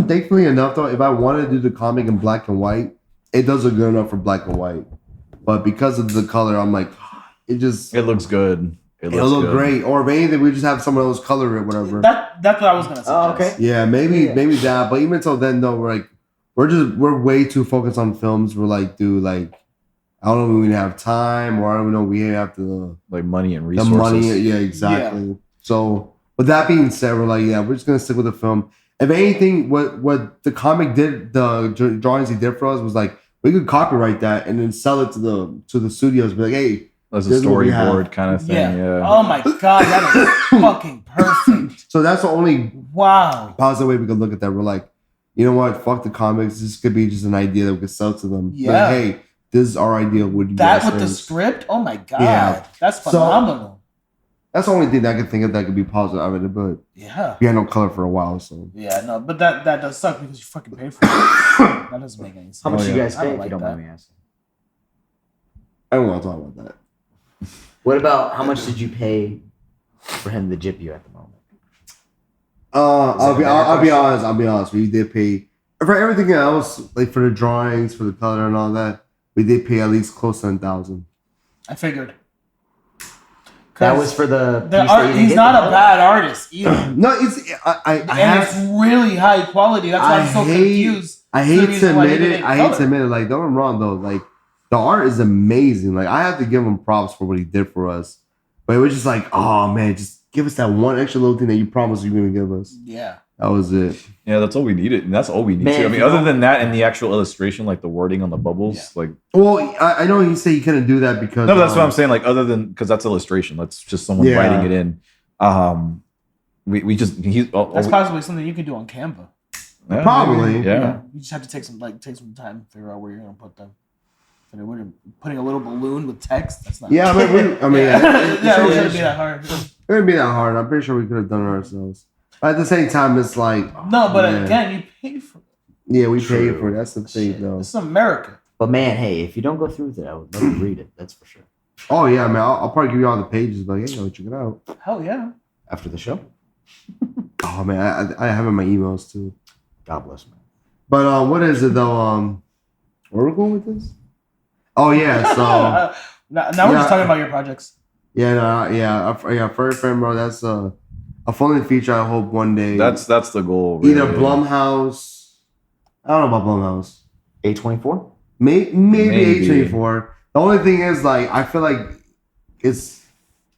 thankfully enough, though, if I wanted to do the comic in black and white, it does look good enough for black and white. But because of the color, I'm like, it looks good. it'll look great. Or if anything, we just have someone else color it, whatever. That's what I was gonna say. Oh, okay. Yeah, maybe that. But even until then, though, we're way too focused on films. We're I don't know if we have time, or I don't know we have to Money and the resources. money. Yeah, exactly. So with that being said, we're just gonna stick with the film. If anything, what the comic did, the drawings he did for us was we could copyright that and then sell it to the studios. Be like, hey, As a this is what we have. storyboard kind of thing. Yeah. Oh my god, that is fucking perfect. So that's the only Wow. positive way we could look at that. We're like, you know what? Fuck the comics. This could be just an idea that we could sell to them. Yeah. Hey, this is our idea. Would you That guys with the think? script? Oh my god. Yeah. That's So- phenomenal. That's the only thing that I can think of that could be positive out of it. But Yeah. we had no color for a while, so Yeah, no, but that does suck because you fucking pay for it. That doesn't make any sense. How much Oh, you yeah. guys I pay don't if like you don't that. mind me asking? I don't want to talk about that. What about how much did you pay for him to jip you at the moment? I'll be honest. We did pay for everything else, for the drawings, for the color, and all that. We did pay at least close to 1,000. I figured. That was for the piece The that art, you didn't he's get not the a color? bad artist either. No, it's I And have, it's really high quality. That's why I'm so confused. I The hate to reason why he admit it. didn't I hate color. to admit it. Don't get me wrong though. The art is amazing. I have to give him props for what he did for us. But it was just oh man, just give us that one extra little thing that you promised you were gonna give us. Yeah. That was it. Yeah, that's all we needed, and that's all we need Man, too. I if mean, you other don't- than that and the actual illustration, the wording on the bubbles, Well, I know he said he couldn't do that because no, that's what I'm saying. Other than because that's illustration, that's just someone Yeah. writing it in. We just That's possibly something you could do on Canva. Probably. yeah. You just have to take some time to figure out where you're gonna put them. Putting a little balloon with text, that's not Yeah, I mean, yeah, it shouldn't be that hard. It wouldn't be that hard. I'm pretty sure we could have done it ourselves. But at the same time, it's No, but man. again, you pay for it. Yeah, we paid True. for it. That's the thing, though. This is America. But man, hey, if you don't go through with it, I would love to read it. That's for sure. Oh yeah, man. I'll probably give you all the pages. Hey, check it out. Hell yeah. After the show, Oh man, I have it in my emails too. God bless man. But what is it though? Where are we going with this? Oh yeah, so now we're Yeah. just talking about your projects. Furry Friend, bro. That's a full feature. I hope one day. That's the goal. either really. Blumhouse. I don't know about Blumhouse. A24. Maybe Maybe. A24. The only thing is, I feel like it's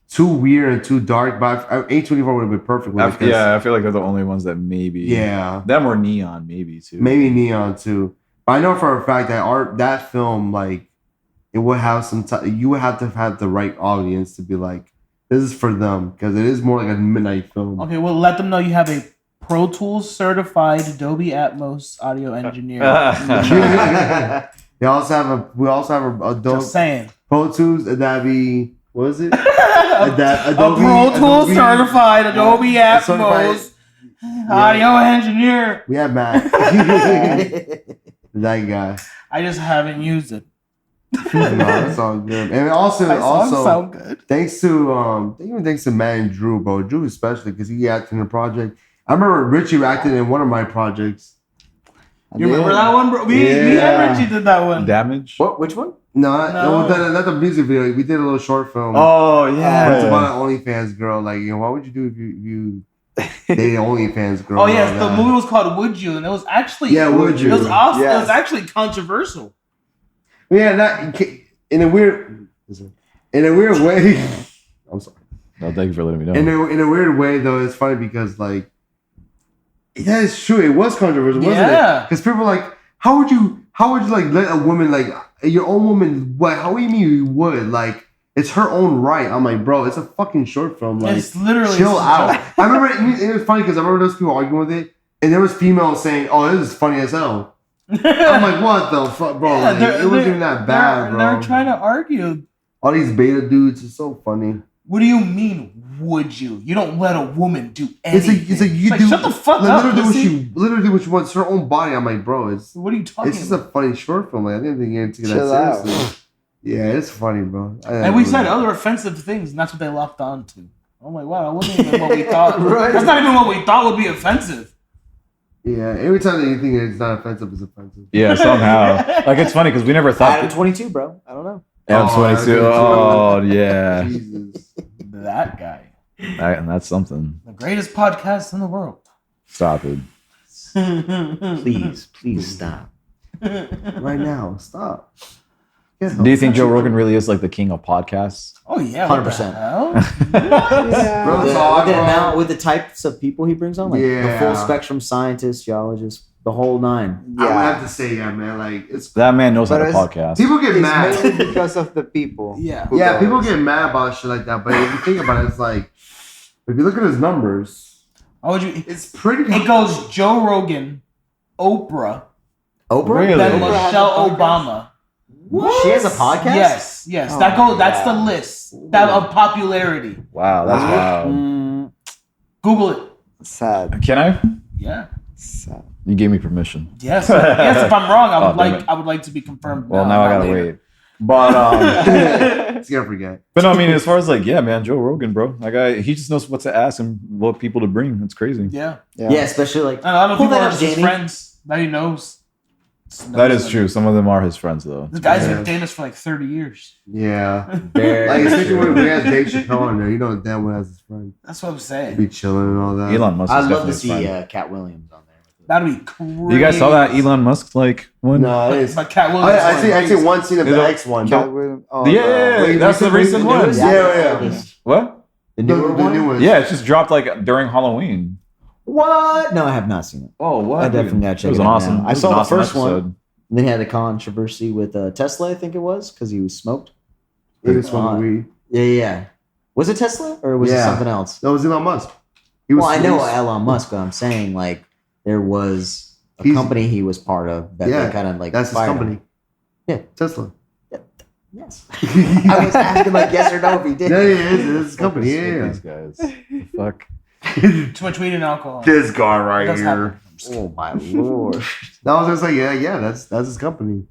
too weird and too dark. But A24 would have been perfect with it. 'Cause- Yeah, I feel like they're the only ones that maybe. Yeah. Them or Neon, maybe too. Maybe Neon too. But I know for a fact that film, it would have some you would have to have the right audience to be this is for them, because it is more like a midnight film. Okay, well, let them know you have a Pro Tools certified Dolby Atmos audio engineer. We also have a Adobe Just saying. Pro Tools, Adobe. What is it? A Pro Tools certified Adobe Atmos audio engineer. We have Mac. That guy. I just haven't used it. No, that's all good. And also, sound good. thanks to Matt and Drew, bro. Drew especially because he acted in a project. I remember Richie acted in one of my projects. You remember that one, bro? Me and Richie did that one. Damage. What? Which one? No. Not the music video. We did a little short film. Oh It's yeah. about an OnlyFans girl. Like, what would you do if you dated an OnlyFans girl? Oh yes, the movie was called "Would You," and it was actually Would You? It was awesome. Yes. It was actually controversial. Yeah, not in a weird way. I'm sorry. No, thank you for letting me know. In a weird way, though, it's funny because like, yeah, it's true. It was controversial, wasn't Yeah. it? Because people were like, how would you like let a woman like your own woman? What? How do you mean you would? Like, it's her own right. I'm like, bro, it's a fucking short film. Like, It's literally chill out. I remember it was funny because I remember those people arguing with it, and there was females saying, "Oh, this is funny as hell." I'm like, what the fuck, bro? Yeah, Like, it wasn't even that bad, bro. They're trying to argue. All these beta dudes are so funny. What do you mean? Would you? You don't let a woman do anything. It's like you do. Shut the fuck up. Literally what she wants. Her own body. I'm like, bro, What are you talking it's just about? a funny short film. Like, I didn't think you take Chill that out. seriously. Yeah, it's funny, bro. And we said other offensive things, and that's what they locked on to. I'm like, wow, that wasn't even what we thought. Right. That's not even what we thought would be offensive. Yeah, every time that you think it's not offensive, it's offensive. Yeah, somehow. Like it's funny because we never thought. Adam 22, bro. I don't know. Adam 22. that's Oh yeah. Jesus. That guy. And that's something. The greatest podcast in the world. Stop it. Please stop. Right now, stop. Yeah, Do you think Joe Rogan really is like the king of podcasts? Oh yeah, 100%. Bro, With talk, the bro. amount, with the types of people he brings on, like the Yeah. full spectrum scientists, geologists, the whole nine. I would have to say, yeah, man. Like, it's That man knows how But to it's- podcast. people get It's mad. mainly because of the people. Yeah. who Yeah, go. people get mad about shit like that. But if you think about it, it's like, if you look at his numbers, How would you? it's pretty. It goes Joe Rogan, Oprah, Oprah? Really? then Oprah has Michelle a podcast? Obama. She has a podcast? Yes. Oh That goes. my That's the God. list that of popularity. Wow, that's wild. Mm, Google it. sad. Can I? Yeah. Sad. You gave me permission. Yes. Yes. If I'm wrong, Oh, damn it. I would like to be confirmed. Well, now I not gotta later. wait. But It's gonna forget. but no, I mean, as far as like, yeah, man, Joe Rogan, bro, that guy, he just knows what to ask and what people to bring. It's crazy. Yeah. Yeah, especially like. And a lot of Pull people that are up, just his Jamie. friends that he knows. That is true. Some of them are his friends, though. This guy's Yeah. been famous for like 30 years. Yeah. Very Like, especially true. when we had Dave Chappelle on there, you know, damn well has his friend. That's what I'm saying. Be chilling and all that. Elon Musk. I'd is love to definitely see his friend. Cat Williams on there. That'd be crazy. You guys saw that Elon Musk like one? No, it's. But Cat Williams. I see one scene of the X one. Cat Williams- oh, Yeah, Wait, that's the recently- recent one. Yeah. What? The newer one? new one. Yeah, it just dropped like during Halloween. What? No, I have not seen it. Oh, what? I definitely gotta check It was it an out awesome. now. I it was saw an the awesome first one. episode. And then he had the controversy with Tesla, I think it was, because he was smoked. He was smoking weed. Yeah. Was it Tesla or was it Yeah. something else? That was Elon Musk. He was. Well, I know he was- Elon Musk, but I'm saying like there was a He's- company he was part of that Yeah, they kind of like That's his fired him. company. Yeah. Tesla. Yes. I was asking like yes or no if he did. Yeah, it's his company. Yeah. These guys. The fuck. Too much weed and alcohol. This guy It right does here. happen. Oh my lord. No, I was just like, yeah, that's his company.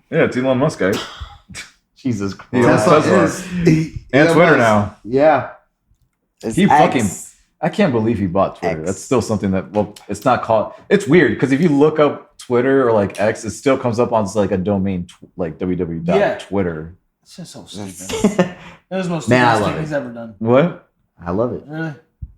Yeah, it's Elon Musk, guys. Jesus He Christ. owns Tesla. And Elon Twitter Musk. now. Yeah. It's He X. fucking. I can't believe he bought Twitter. X. That's still something that. Well, it's not called. It's weird because if you look up Twitter or like X, it still comes up on like a domain like www.twitter. It's just so stupid. It was the most Man, I stupidest love thing it. he's ever done. What? I love it. Really?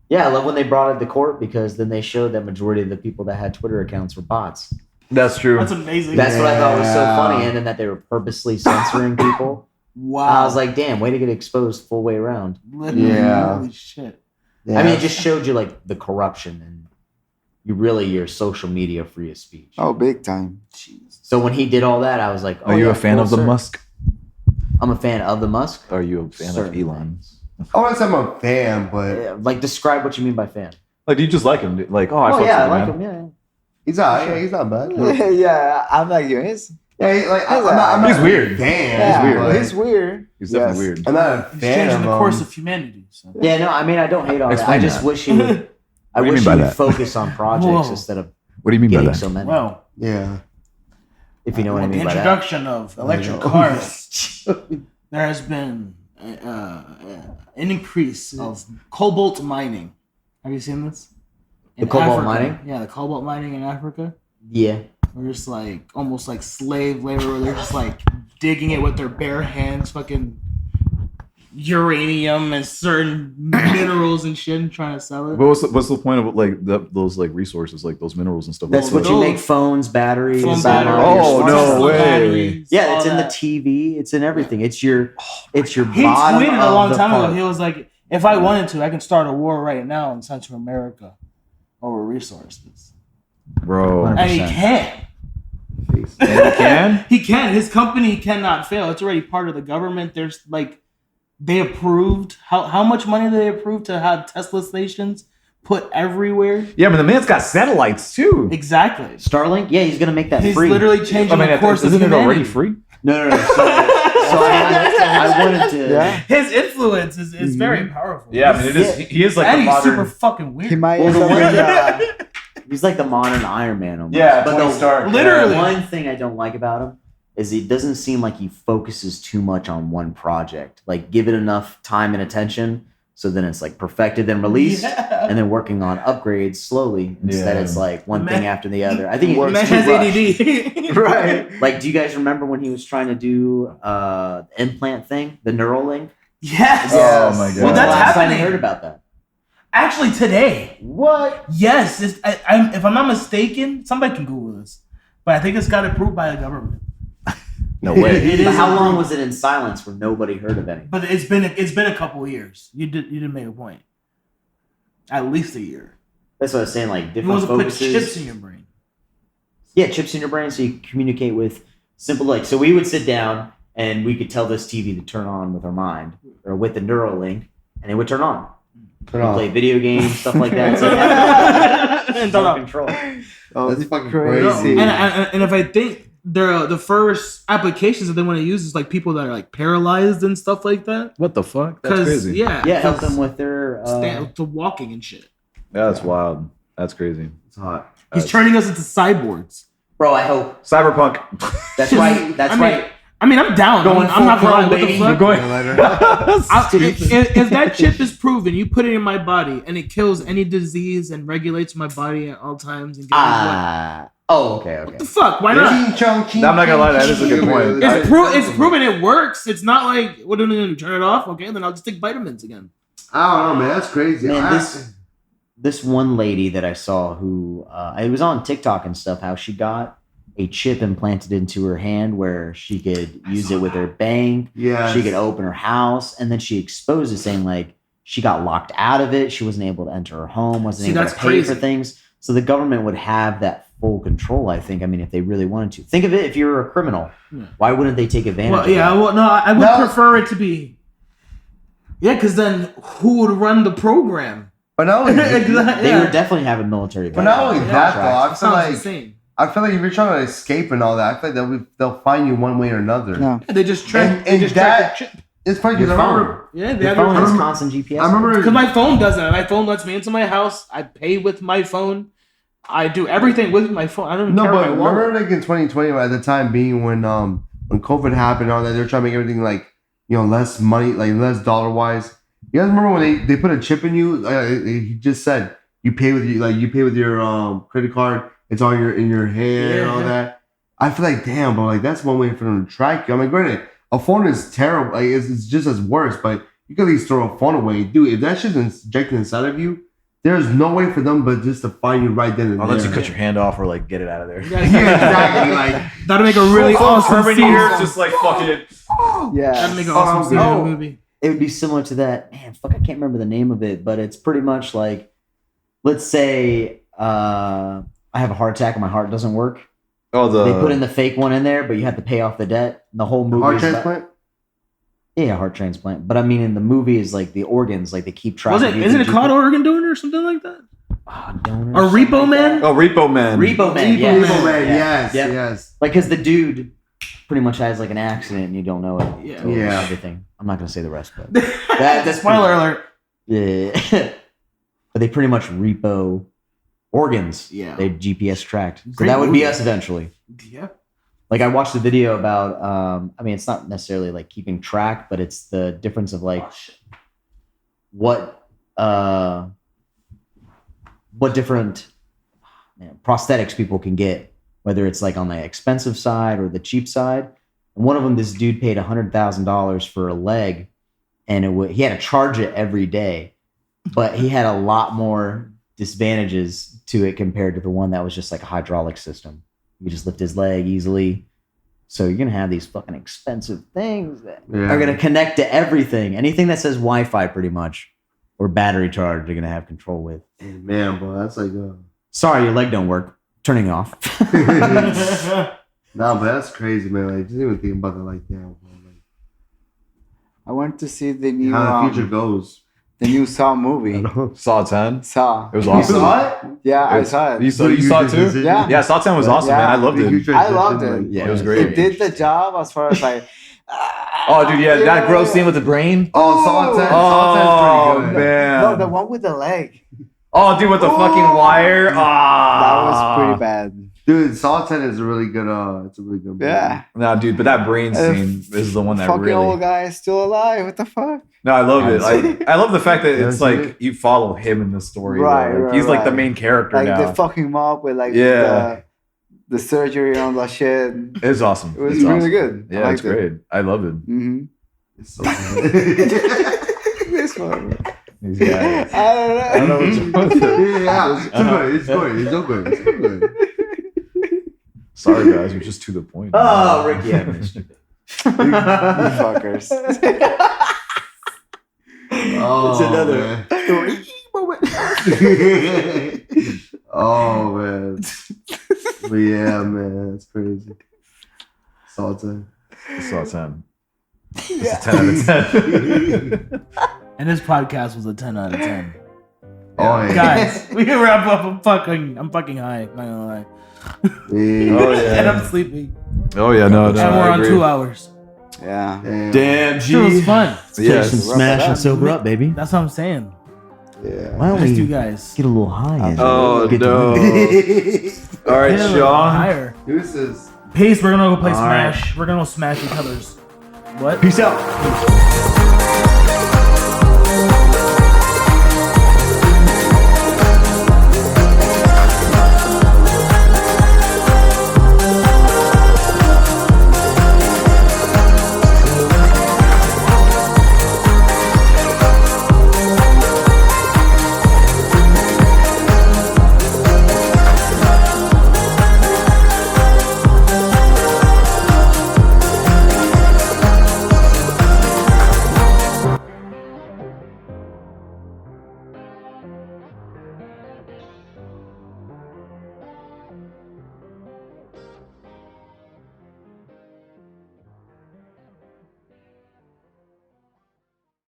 Yeah, I love when they brought it to court because then they showed that majority of the people that had Twitter accounts were bots. That's true. That's amazing. That's what I thought was so Yeah. funny, and then that they were purposely censoring people. wow. I was like, damn, way to get exposed full way around. Literally, Yeah. holy shit. Yeah. I mean, it just showed you like the corruption and your social media free of speech. Oh, big time. So when he did all that, I was like, oh, Are you yeah, a fan full of the circle. Musk? I'm a fan of the Musk. Or are you a fan Certain of Elon? things. I wouldn't say I'm a fan, but Yeah, like, describe what you mean by fan. Like, do you just like him? Like, oh, I Oh fucks yeah, I with like man. him. Yeah. he's all right. Yeah, he's not bad. Yeah, I'm like, yes. Yeah, like I'm not He's weird. Fan, weird, but He's weird. He's definitely weird. I'm not a He's fan changing of the course him. of humanity. So. Yeah, no, I mean, I don't hate on it. I Explain just that. wish he would. I What do you wish mean he by would that? focus on projects Whoa. instead of What do you mean by getting that? so many. Well, Yeah. If you know what I with mean the by that. introduction of electric cars, there has been an increase of cobalt mining. Have you seen this? The cobalt mining? Yeah, the cobalt mining in Africa. Yeah. They're just like almost like slave labor where they're just like digging it with their bare hands, fucking uranium and certain minerals and shit and trying to sell it. But what's the point of like those like resources, like those minerals and stuff? That's what you make phones, batteries. Phone batteries. Oh, no Tesla way. batteries, Yeah, all it's in the that. TV. It's in everything. It's your He bottom tweeted of a long the time part. ago. He was like, if I wanted to, I can start a war right now in Central America over resources. Bro. And he 100%. can. And you can? He can. His company cannot fail. It's already part of the government. There's like, they approved, how much money did they approve to have Tesla stations put everywhere? Yeah, but the man's got satellites too. Exactly. Starlink? Yeah, he's gonna make that He's free. literally changing the course of isn't it humanity. already free? No. So I wanted to. Yeah. His influence is very powerful. Yeah, I mean it is. He is like and a he's modern. super fucking weird. He might Well, end the up one- with, He's like the modern Iron Man almost. Yeah, but Tony the, Stark. Literally. One thing I don't like about him is he doesn't seem like he focuses too much on one project. Like, give it enough time and attention, so then it's like perfected, then released, Yeah. and then working on upgrades slowly. Instead, Yeah. it's like one Man- thing after the other. I think he Man works has too rushed. ADD. Right. Like, do you guys remember when he was trying to do the implant thing, the Neuralink? Yes. Oh my god. Well, When's that's the last time happening. you heard about that? Actually, today. What? Yes. If I'm not mistaken, somebody can Google this, but I think it's got approved by the government. No way. It But is how long approved. was it in silence where nobody heard of anything? But it's been a couple of years. You did make a point. At least a year. That's what I was saying. Like You different want to put focuses. chips in your brain. Yeah, chips in your brain so you communicate with simple, like, so we would sit down and we could tell this TV to turn on with our mind or with the Neuralink and it would turn on. Turn We'd on. play video games, stuff like that. It's like And no control. oh, That's fucking crazy. crazy. And if I think the first applications that they want to use is like people that are like paralyzed and stuff like that. What the fuck? That's Because crazy. Yeah, help them with their to walking and shit. That's wild. That's crazy. It's hot. He's turning us into cyborgs. bro, I hope. Cyberpunk. That's right. That's right. I mean, I'm down. Going I'm not full gonna lie. pro, What the baby. fuck? Going. If that chip is proven, you put it in my body and it kills any disease and regulates my body at all times and Okay. what the fuck? Why not? I'm not gonna lie, that is a good point. It's proven it works. It's not like what are we gonna do? Turn it off? Okay, then I'll just take vitamins again. I don't know, man. That's crazy. Man, this one lady that I saw who it was on TikTok and stuff, how she got a chip implanted into her hand where she could use it with her bank. Yeah. She could open her house, and then she exposed it, saying like she got locked out of it. She wasn't able to enter her home. Wasn't See, able that's to pay crazy. for things. So the government would have that full control. I think. I mean, if they really wanted to, think of it. If you're a criminal, Yeah. why wouldn't they take advantage? Well, of yeah, that? well, no, I would No. prefer it to be. Yeah, because then who would run the program? But not only, They Yeah. would definitely have a military. but not only that though, I feel Sounds like insane. if you're trying to escape and all that, I feel like they'll find you one way or another. No. They just track. And They just track your chip. It's funny Your because I phone. remember. Yeah, they Your have phone your has phone. constant GPS. I remember Because my phone does that. My phone lets me into my house. I pay with my phone. I do everything with my phone. I don't even No, carry but my wallet. remember like in 2020 at the time being when COVID happened and all that, they're trying to make everything like less money, like less dollar wise. You guys remember when they put a chip in you? He just said you pay with your credit card. It's all in your hand and all Yeah. that. I feel like damn, but like that's one way for them to track you. I mean, granted, a phone is terrible. Like it's just as worse, but you can at least throw a phone away, dude. If that shit's injected inside of you, there's no way for them but just to find you right then and there. Unless you cut your hand off or like get it out of there. Yeah, Yeah, exactly. Like that'll make a really awesome Herman scene. here, just like fucking. Yeah. That'll make an awesome scene in oh. the movie. It would be similar to that. Man, fuck, I can't remember the name of it, but it's pretty much like, let's say I have a heart attack and my heart doesn't work. Oh, They put in the fake one in there, but you have to pay off the debt. And the whole movie heart is about- transplant. yeah, heart transplant. But I mean, in the movie is like the organs, like they keep track. Isn't it called organ donor or something like that? Donor Or Repo Man? Oh, Repo Man. Repo Man. Repo Yes. Man. People, man, Yeah. yes, Yep. yes. Like, because the dude pretty much has like an accident and you don't know it. Yeah. So Yeah. Everything. I'm not gonna say the rest, but that's Spoiler alert. Yeah. But they pretty much repo organs. Yeah. They GPS tracked. So Great that would be movie. us eventually. Yeah. Like I watched a video about I mean it's not necessarily like keeping track, but it's the difference of like what different prosthetics people can get, whether it's like on the expensive side or the cheap side. And one of them, this dude paid $100,000 for a leg, and he had to charge it every day, but he had a lot more disadvantages to it compared to the one that was just like a hydraulic system. You just lift his leg easily. So you're gonna have these fucking expensive things that are gonna connect to everything. Anything that says Wi-Fi, pretty much, or battery charge, you're gonna have control with. Man, bro, that's like Sorry, your leg don't work. Turning it off. no, but that's crazy, man. Like, just even think about it like that. Bro. Like, I went to see the new how the future goes. the new Saw movie. Saw 10. Saw. It was awesome. You saw it? Yeah, I saw it. You saw it too? Yeah. Yeah, Saw 10 was awesome, Yeah. man. I loved it. I loved it. Yeah, it was great. It did the job as far as like. Oh, dude, yeah, that gross scene with the brain. Oh, Saw 10. Saw 10's pretty good. man. No, the one with the leg. Oh, dude, with the fucking wire. That Ah, was pretty bad. Dude, Saw 10 is a really good. It's a really good movie. Yeah. No, dude, but that brain scene is the one that Fucking really. old guy is still alive. What the fuck? No, I love it. I love the fact that Yeah, it's see like it? you follow him in the story. Right, Like, right, he's like the right. main character Like now. they fuck him up with like Yeah. the surgery on that shit. It's awesome. It was It's really awesome. good. Yeah, it's great. I love it. Mm-hmm. It's so good. This one. These guys. I don't know. what you're supposed to. Yeah, it's too good. It's good. It's so good. It's so good. Sorry, guys, we're just to the point. Oh, Ricky Evans. You fuckers. Oh, It's another man. Oh man. But yeah, man, that's crazy. Saw 10. Saw 10. It's a 10 out of 10. And this podcast was a 10 out of 10. Oh yeah. Guys, we can wrap up. I'm fucking high. Not gonna lie. Yeah. Oh, yeah. And I'm sleepy. Oh, yeah, no, And we're I on agree. 2 hours. Yeah. Damn, It was fun. Yes. Smash and sober up, baby. That's what I'm saying. Yeah. Why don't Just we you guys. get a little high? and Oh, get to- no. All right, Get a little Sean. higher. Deuces. Peace. We're gonna go play All right. Smash. We're gonna go smash each other's. What? Peace out.